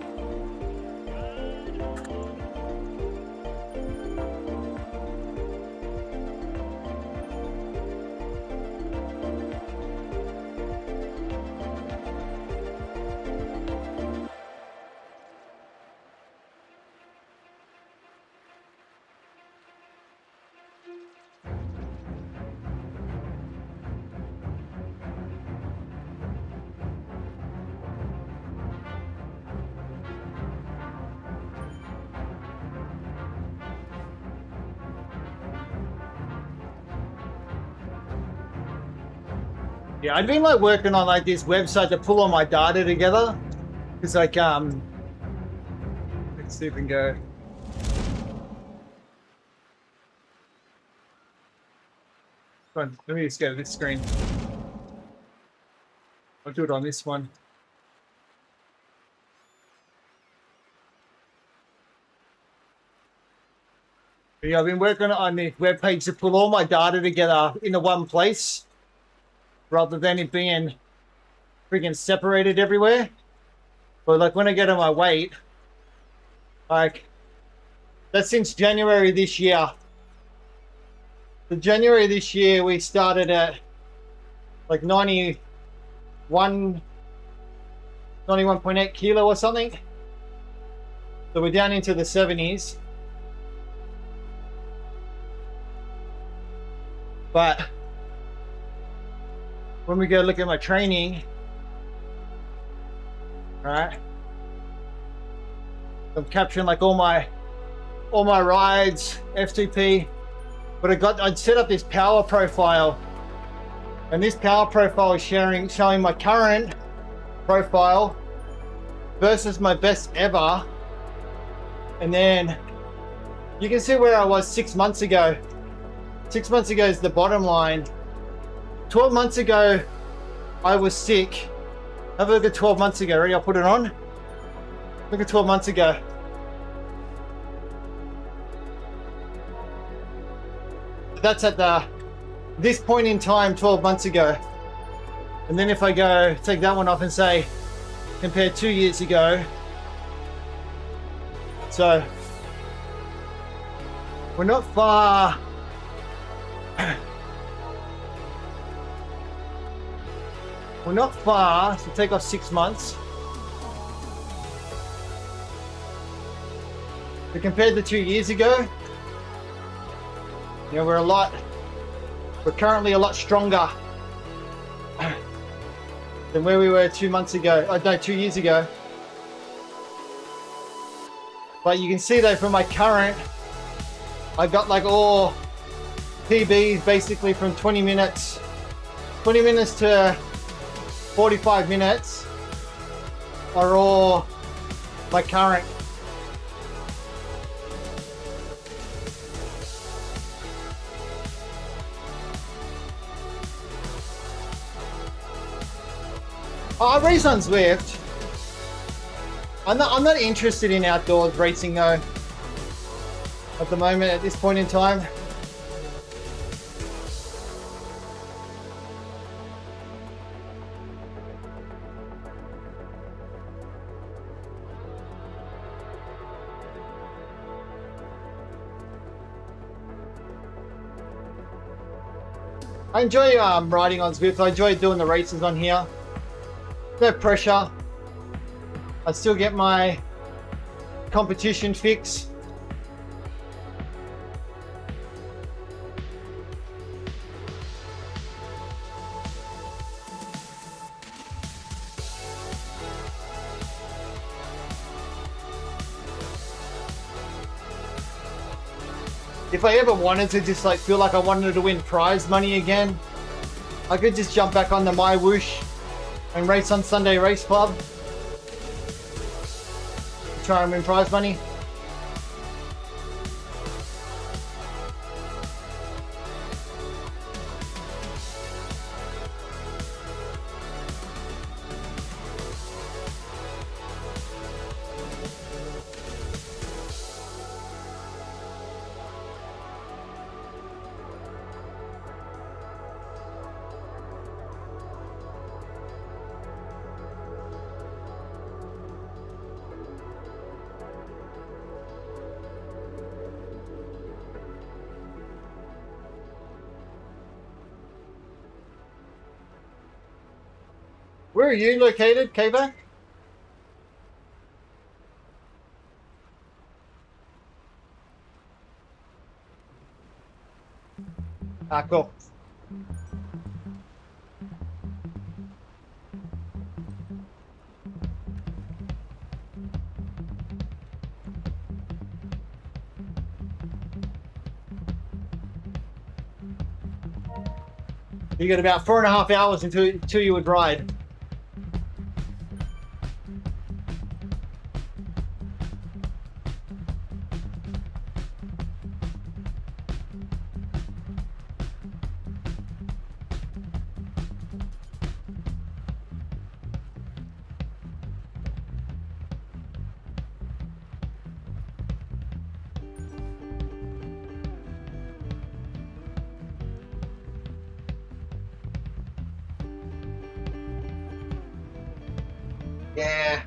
Yeah, I've been like working on like this website to pull all my data together. It's like let's see if we can go. Let me just go to this screen. I'll do it on this one. But yeah, I've been working on the web page to pull all my data together into one place, rather than it being freaking separated everywhere. But like when I get on my weight, like that's since January this year. The January this year we started at like 91.8 kilo or something. So we're down into the 70s. But when we go look at my training, right? I'm capturing like all my rides, FTP, but I'd set up this power profile, and this power profile is showing my current profile versus my best ever, and then you can see where I was 6 months ago. 6 months ago is the bottom line. 12 months ago, I was sick. Have a look at 12 months ago. Ready? I'll put it on. Look at 12 months ago. That's at the this point in time 12 months ago. And then if I go take that one off and say compare 2 years ago. So we're not far. We're not far, so take off 6 months. But compared to 2 years ago, you know, we're currently a lot stronger than where we were 2 months ago. Oh, no, 2 years ago. But you can see though from my current, I got like all PBs basically from 20 minutes to 45 minutes are all my current. I race on Zwift. I'm not interested in outdoors racing though. At the moment, at this point in time. I enjoy riding on Zwift. I enjoy doing the races on here. No pressure. I still get my competition fix. If I ever wanted to just like feel like I wanted to win prize money again, I could just jump back on the My Whoosh and race on Sunday Race Club. Try and win prize money. Where are you located, Kava? Ah, cool. You got about 4.5 hours until you would ride. Yeah,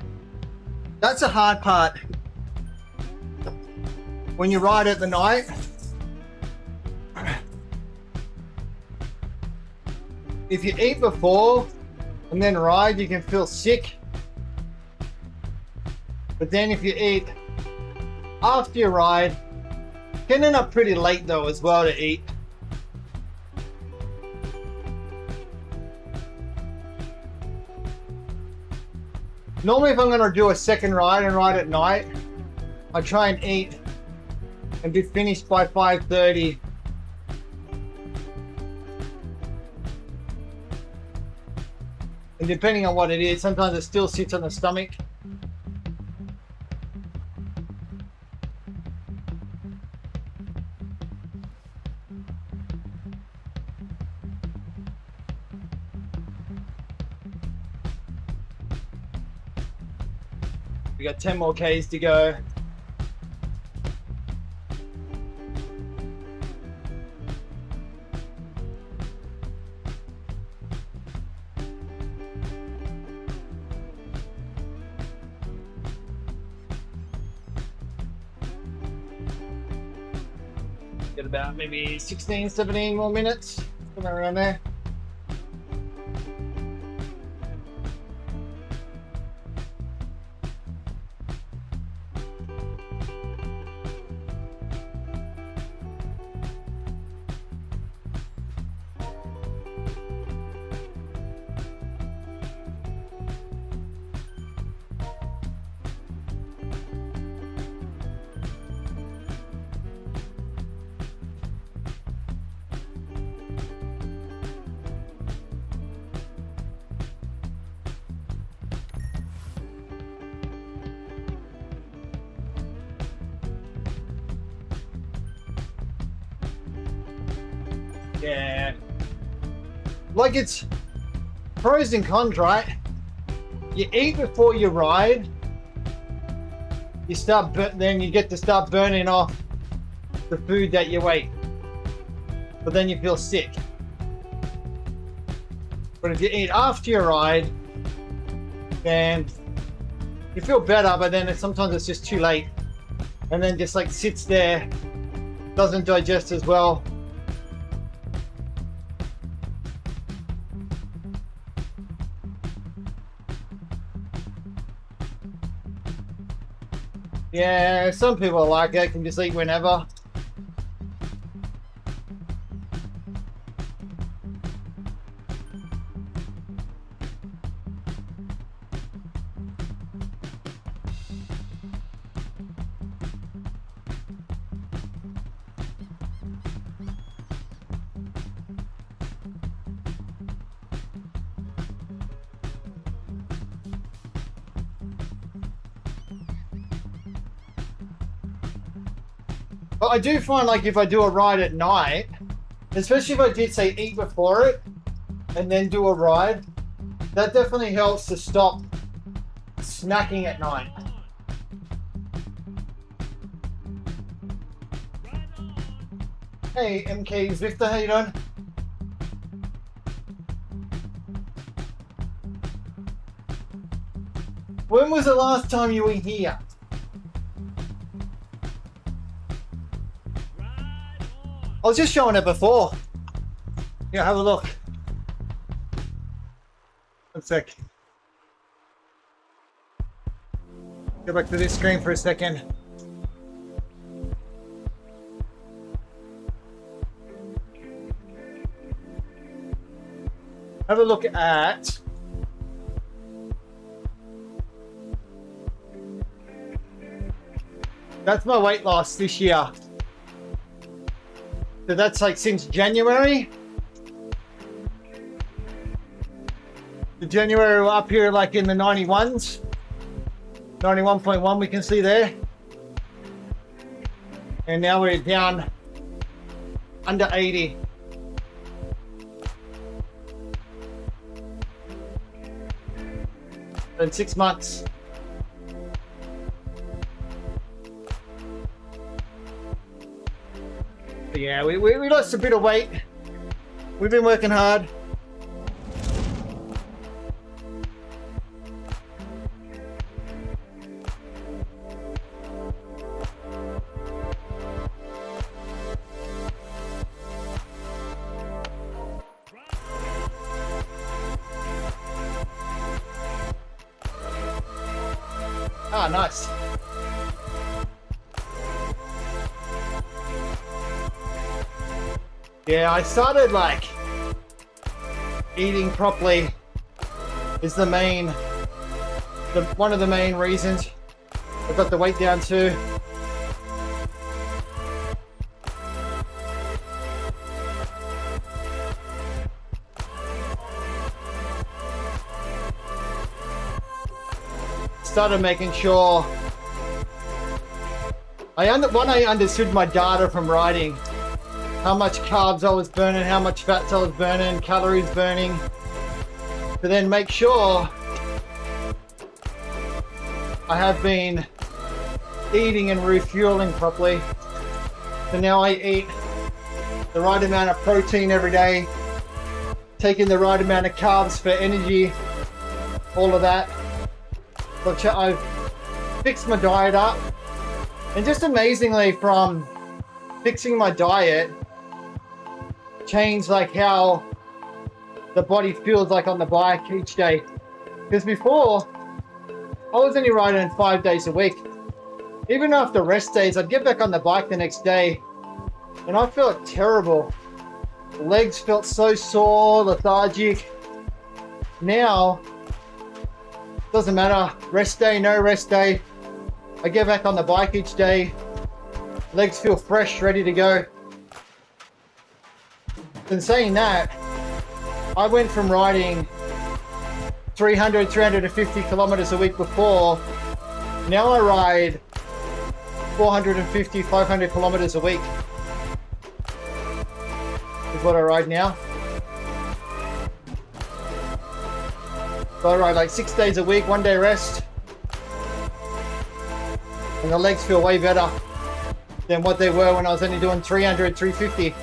that's a hard part. When you ride at the night, if you eat before and then ride, you can feel sick. But then if you eat after you ride, you can end up pretty late though as well to eat. Normally if I'm going to do a second ride and ride at night, I try and eat and be finished by 5:30. And depending on what it is, sometimes it still sits on the stomach. We got 10 more Ks to go. Get about maybe 16, 17 more minutes. Somewhere around there. Yeah. Like it's pros and cons, right? You eat before you ride. You start, then you get to start burning off the food that you ate. But then you feel sick. But if you eat after your ride, then you feel better, but then sometimes it's just too late. And then just like sits there, doesn't digest as well. Yeah, some people like it, can just eat whenever. But I do find like if I do a ride at night, especially if I did say eat before it and then do a ride, that definitely helps to stop snacking at night. Hey MK Zwift, how you doing? When was the last time you were here? I was just showing it before. Yeah, have a look. One sec. Go back to this screen for a second. Have a look at that's my weight loss this year. So that's like since January. The January we're up here like in the 91s. 91.1 we can see there. And now we're down under 80. In 6 months. But yeah, we lost a bit of weight. We've been working hard. Ah, nice. Yeah, I started like eating properly is one of the main reasons I got the weight down too. Started making sure I understood my data from riding, how much carbs I was burning, how much fats I was burning, calories burning, to then make sure I have been eating and refueling properly. So now I eat the right amount of protein every day, taking the right amount of carbs for energy, all of that. So I've fixed my diet up, and just amazingly from fixing my diet changed like how the body feels like on the bike each day. Because before, I was only riding 5 days a week. Even after rest days, I'd get back on the bike the next day and I felt terrible. Legs felt so sore, lethargic. Now, doesn't matter, rest day, no rest day. I get back on the bike each day. Legs feel fresh, ready to go. In saying that, I went from riding 300, 350 kilometers a week before. Now I ride 450, 500 kilometers a week. Is what I ride now. So I ride like 6 days a week, 1 day rest. And the legs feel way better than what they were when I was only doing 300, 350.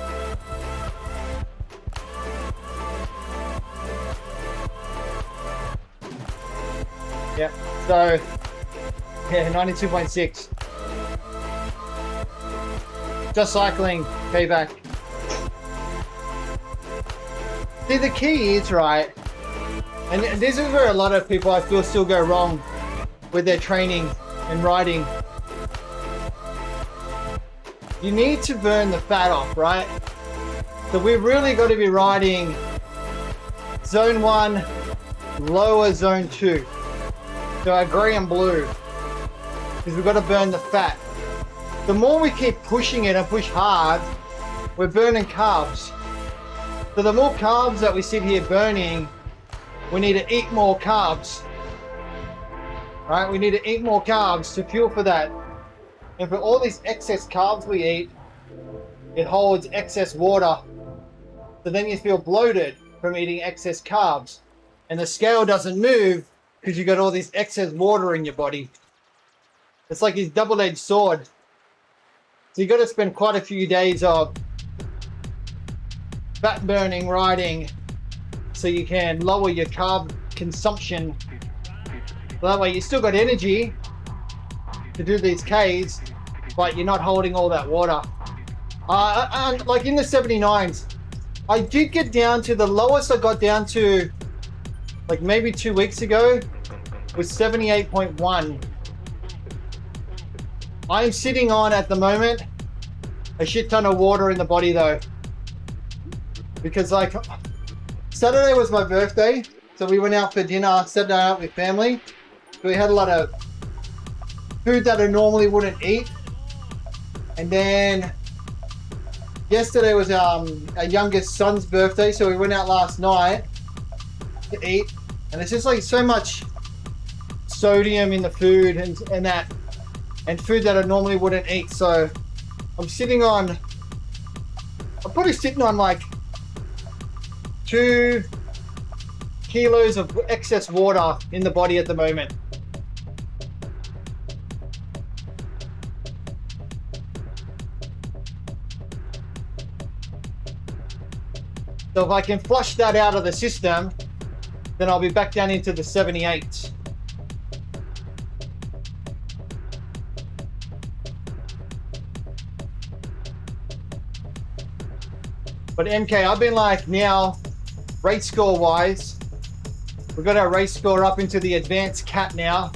Yeah, so, yeah, 92.6. Just cycling, payback. See, the key is, right, and this is where a lot of people I feel still go wrong with their training and riding. You need to burn the fat off, right? So we've really got to be riding zone 1, lower zone 2. So our grey and blue, because we've got to burn the fat. The more we keep pushing it and push hard, we're burning carbs. So the more carbs that we sit here burning, we need to eat more carbs. Right? We need to eat more carbs to fuel for that. And for all these excess carbs we eat, it holds excess water. So then you feel bloated from eating excess carbs. And the scale doesn't move because you got all this excess water in your body. It's like this double-edged sword. So you got to spend quite a few days of fat burning riding so you can lower your carb consumption. So that way you still got energy to do these Ks, but you're not holding all that water. Like in the 79s, I did get down to the lowest I got down to like maybe 2 weeks ago was 78.1. I'm sitting on at the moment a shit ton of water in the body though. Because like Saturday was my birthday, so we went out for dinner, sat down out with family. We had a lot of food that I normally wouldn't eat. And then yesterday was our youngest son's birthday, so we went out last night to eat. And it's just like so much sodium in the food and that, and food that I normally wouldn't eat. So I'm probably sitting on like 2 kilos of excess water in the body at the moment. So if I can flush that out of the system, then I'll be back down into the 78s. But MK, I've been like now, race score wise, we've got our race score up into the advanced cat now.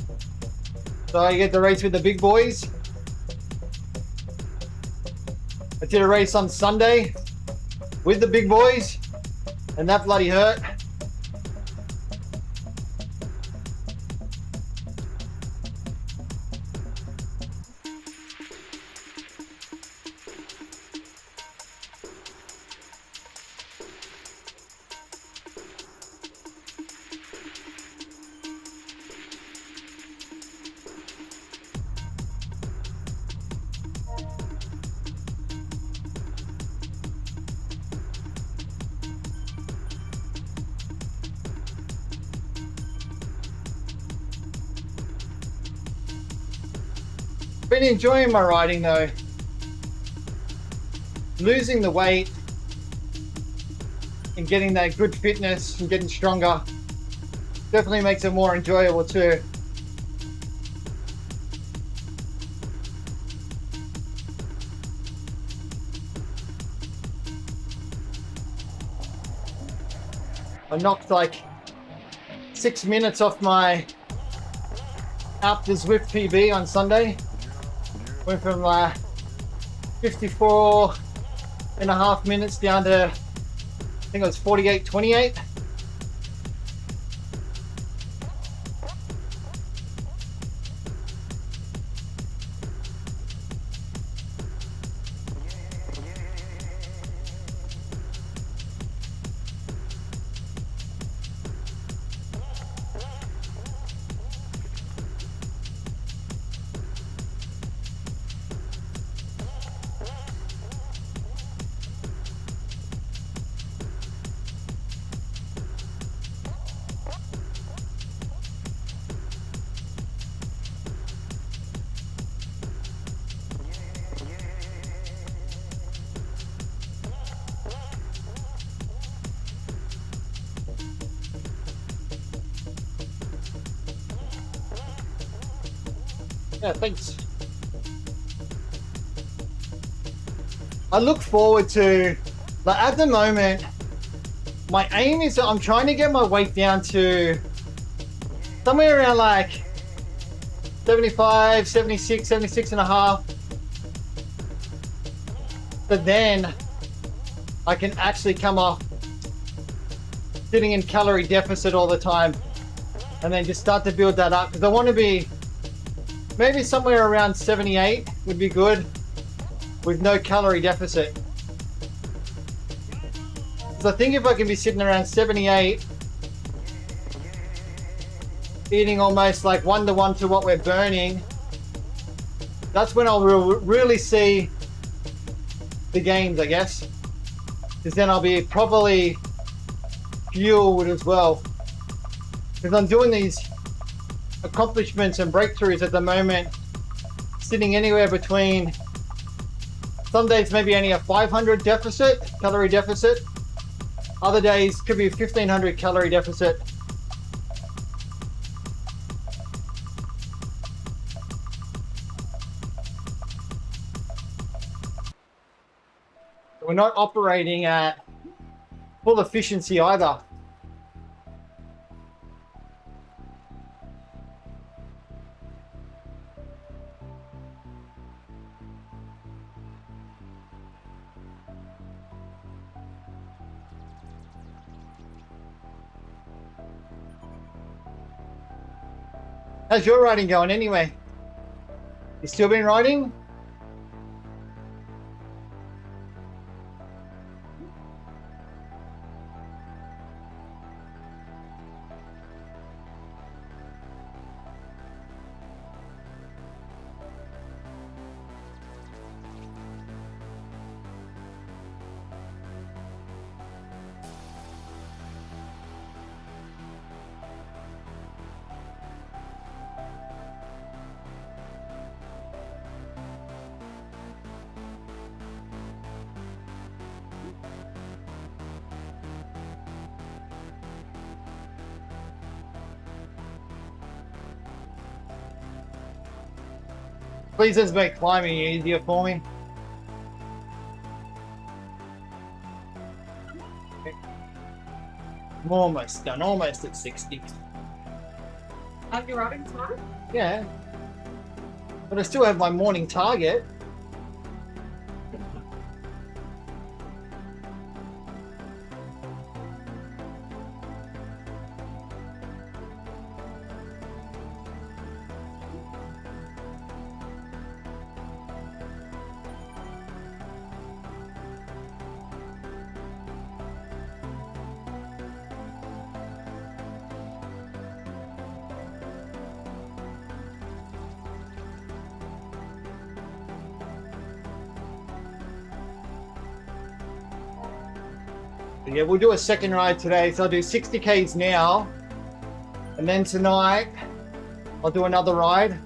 So I get to race with the big boys. I did a race on Sunday with the big boys, and that bloody hurt. Been enjoying my riding though. Losing the weight and getting that good fitness and getting stronger definitely makes it more enjoyable too. I knocked like 6 minutes off my out the Zwift PB on Sunday. Went from 54.5 minutes down to, I think it was 48.28. Yeah, thanks. I look forward to, like, at the moment, my aim is that I'm trying to get my weight down to somewhere around like 75, 76, 76 and a half. But then I can actually come off sitting in calorie deficit all the time and then just start to build that up. Because I want to be maybe somewhere around 78 would be good with no calorie deficit. So I think if I can be sitting around 78, eating almost like 1-to-1 to what we're burning, that's when I'll really see the gains, I guess. Because then I'll be properly fueled as well. Because I'm doing these accomplishments and breakthroughs at the moment, sitting anywhere between, some days maybe only a 500 calorie deficit, other days could be a 1500 calorie deficit. We're not operating at full efficiency either. How's your riding going anyway? You still been riding? Please just make climbing easier for me. I'm almost done, almost at 60. Have you riding time? Yeah. But I still have my morning target. Yeah, we'll do a second ride today. So I'll do 60 Ks now. And then tonight, I'll do another ride.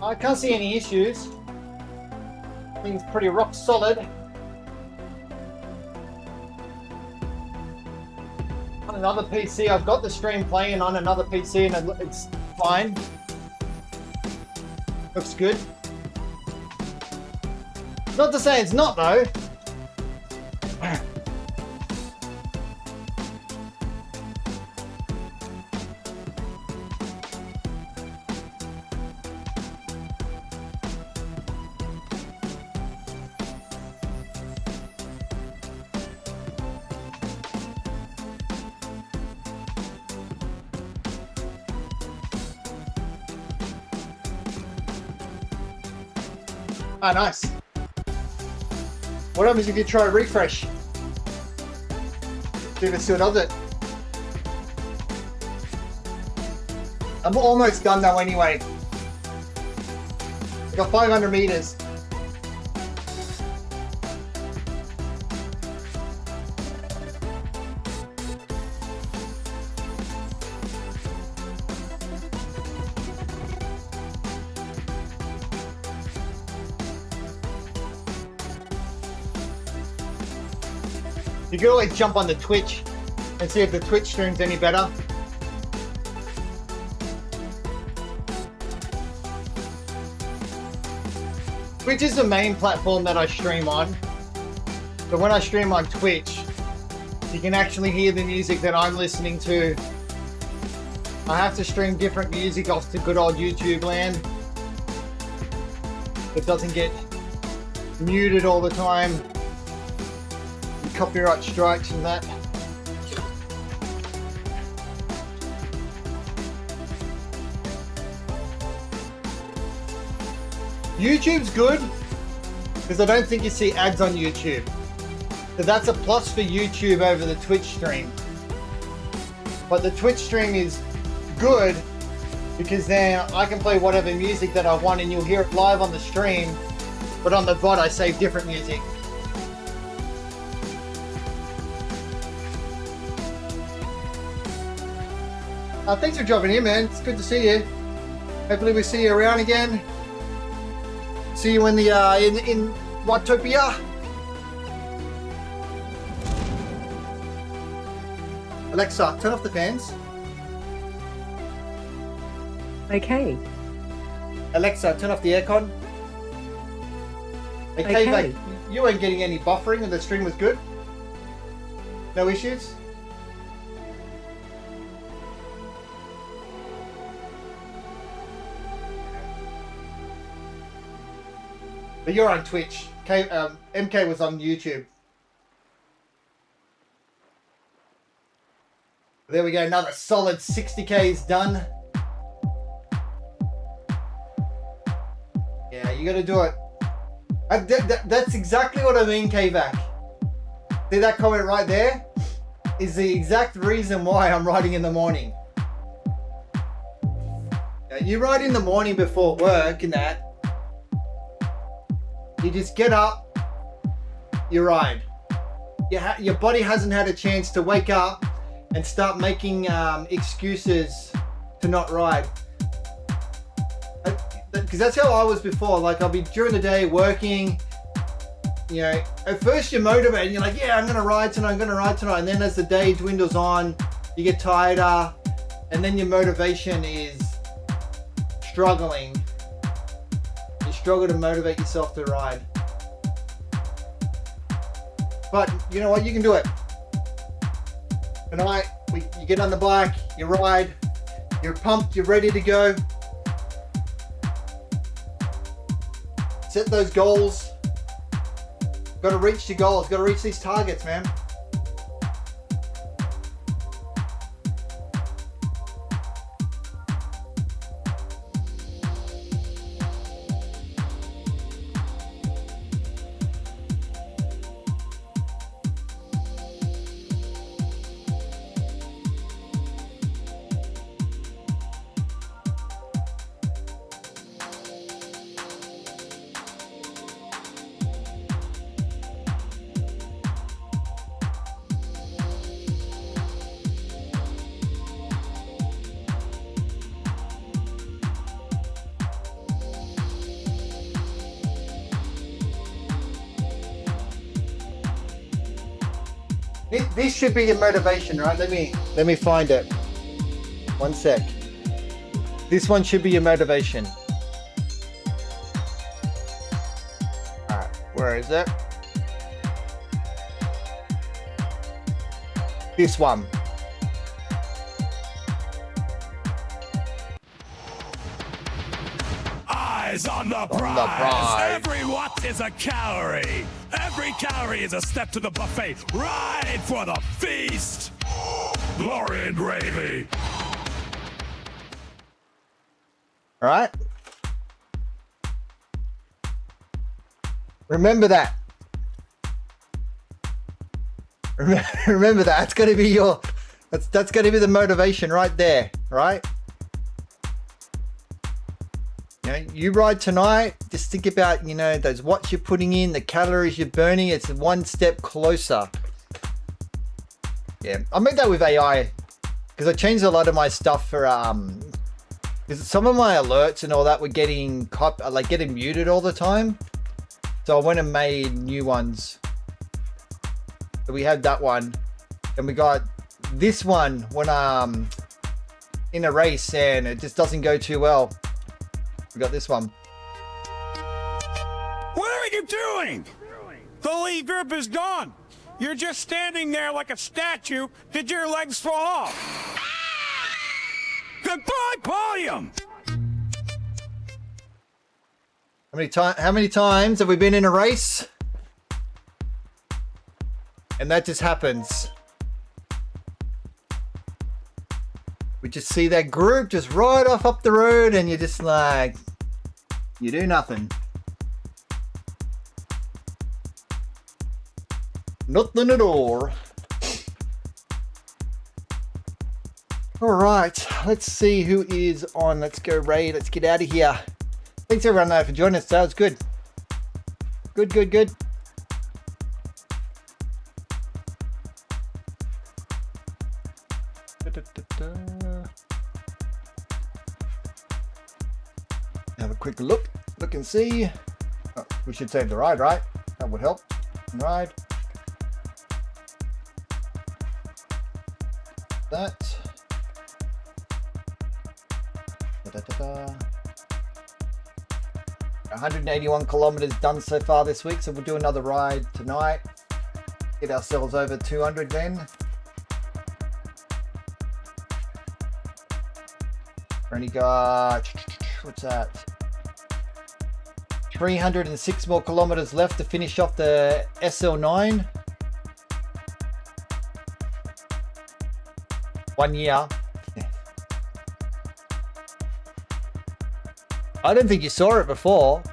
I can't see any issues. Things pretty rock solid. On another PC, I've got the stream playing on another PC and it's fine. Looks good. Not to say it's not though. Ah, nice. What happens if you try refresh? See if it still does it. I'm almost done now anyway. I got 500 meters. You can always jump on the Twitch and see if the Twitch stream's any better. Twitch is the main platform that I stream on. But when I stream on Twitch, you can actually hear the music that I'm listening to. I have to stream different music off to good old YouTube land. It doesn't get muted all the time. Copyright strikes and that. YouTube's good because I don't think you see ads on YouTube. So that's a plus for YouTube over the Twitch stream. But the Twitch stream is good because then I can play whatever music that I want and you'll hear it live on the stream, but on the VOD I save different music. Thanks for dropping in, man. It's good to see you. Hopefully we see you around again. See you in the in Watopia. Alexa, turn off the fans. Okay. Alexa, turn off the aircon. Okay, like, you weren't getting any buffering and the stream was good? No issues? But you're on Twitch. MK was on YouTube. There we go, another solid 60K is done. Yeah, you gotta do it. That's exactly what I mean, K-Vac. See that comment right there? Is the exact reason why I'm riding in the morning. Now, you ride in the morning before work and that. You just get up, you ride. Your body hasn't had a chance to wake up and start making excuses to not ride. Because that's how I was before. Like, I'll be during the day working, you know, at first you're motivated and you're like, yeah, I'm gonna ride tonight, and then as the day dwindles on, you get tireder, and then your motivation is struggling. You struggle to motivate yourself to ride. But you know what, you can do it. Tonight, you get on the bike, you ride, you're pumped, you're ready to go. Set those goals. Got to reach your goals, got to reach these targets, man. This should be your motivation, right? Let me find it. One sec. This one should be your motivation. Alright, Where is it? This one. Eyes on the prize. the prize. Every watt is a calorie. Every calorie is a step to the buffet. Ride for the feast. Glory and gravy. All right. Remember that. Remember that. That's going to be your. That's going to be the motivation right there, right? You know, you ride tonight. Just think about, you know, those watts you're putting in, the calories you're burning. It's one step closer. Yeah, I made that with AI because I changed a lot of my stuff for because some of my alerts and all that were getting getting muted all the time. So I went and made new ones. So we had that one, and we got this one when in a race and it just doesn't go too well. We got this one. What are you doing? The lead group is gone. You're just standing there like a statue. Did your legs fall off? Goodbye, podium. How many times have we been in a race? And that just happens. We just see that group just ride off up the road and you're just like, you do nothing. Nothing at all. All right, let's see who is on. Let's go raid. Let's get out of here. Thanks everyone for joining us. That was good. Good. Have a quick look and see. Oh, we should save the ride, right? That would help. Ride. That. 181 kilometers done so far this week, so we'll do another ride tonight. Get ourselves over 200 then. Only got, what's that? 306 more kilometers left to finish off the SL9. 1 year. I don't think you saw it before.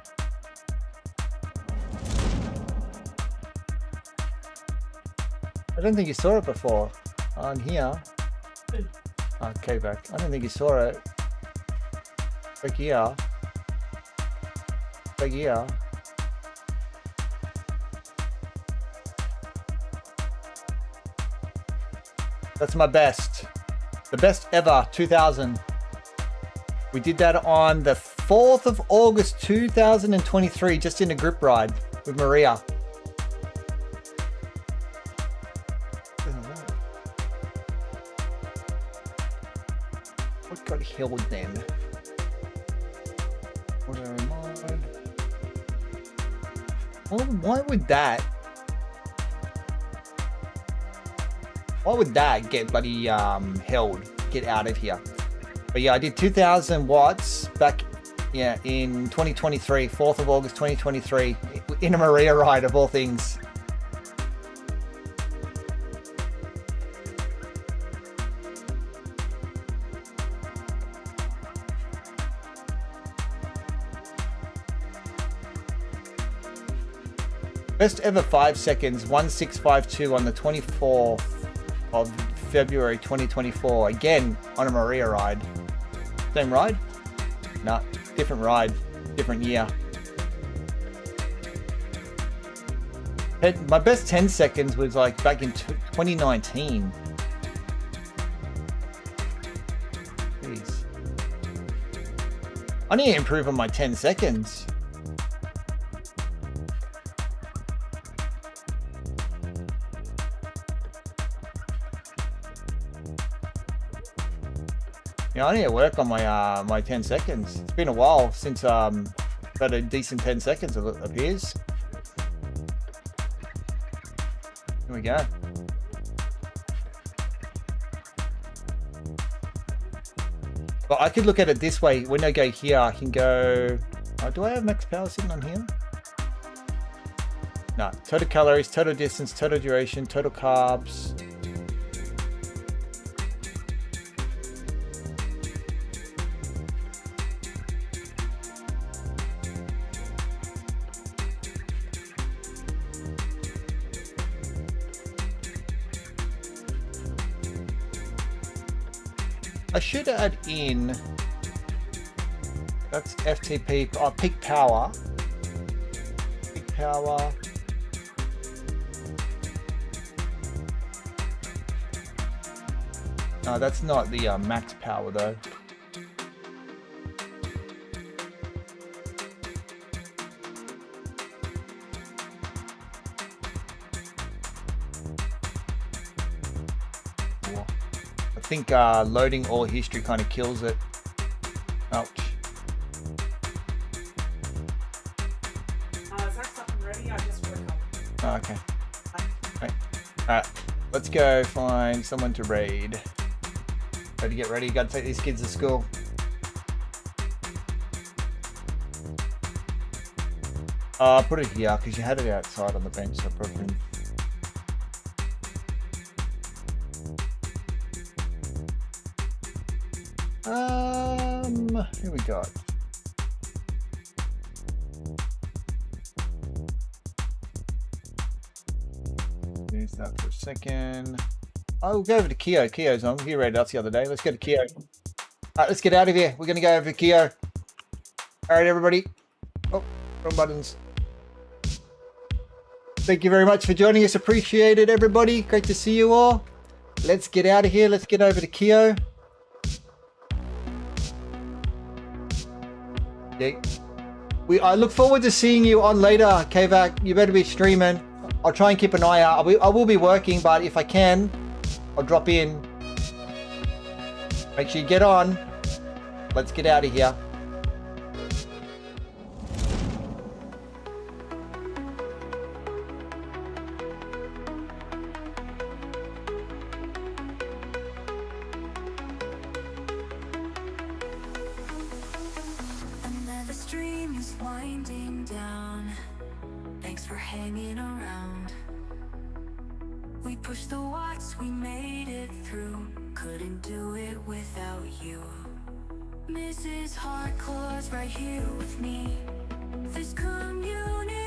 I don't think you saw it before on here. Okay, back. I don't think you saw it. Back here. Back here. That's my best. The best ever, 2000. We did that on the 4th of August 2023, just in a group ride with Maria. What got held then? What am I? Well, why would that? Why would that get bloody held? Get out of here. But yeah, I did 2000 watts back, yeah, in 2023, 4th of August 2023, in a Maria ride of all things. Best ever 5 seconds, 1652 on the 24th of February 2024, again on a Maria ride. Same ride? No, different ride, different year. My best 10 seconds was like back in 2019. Jeez. I need to improve on my 10 seconds. Yeah, I need to work on my my 10 seconds. It's been a while since got a decent 10 seconds, it appears. Here we go. But I could look at it this way. When I go here, I can go... Oh, do I have max power sitting on here? No. Total calories, total distance, total duration, total carbs. I should add in, that's FTP, oh, peak power. Peak power. No, that's not the max power though. I think loading all history kind of kills it. Ouch. Is that something ready? I just woke up. Oh, okay. Right. Alright, let's go find someone to raid. Gotta get ready, gotta take these kids to school. I'll put it here because you had it outside on the bench, so probably. Here we go. Use that for a second. I'll go over to Keo. Keo's on. He raided us the other day. Let's go to Keo. Alright, let's get out of here. We're gonna go over to Keo. Alright, everybody. Oh, wrong buttons. Thank you very much for joining us. Appreciate it, everybody. Great to see you all. Let's get out of here. Let's get over to Keo. Yeah. I look forward to seeing you on later, Kvac. You better be streaming. I'll try and keep an eye out. I will be working, but if I can, I'll drop in. Make sure you get on. Let's get out of here. Another stream is winding down. Thanks for hanging around. We pushed the watts, we made it through. Couldn't do it without you. Mrs. Hardclaws right here with me. This community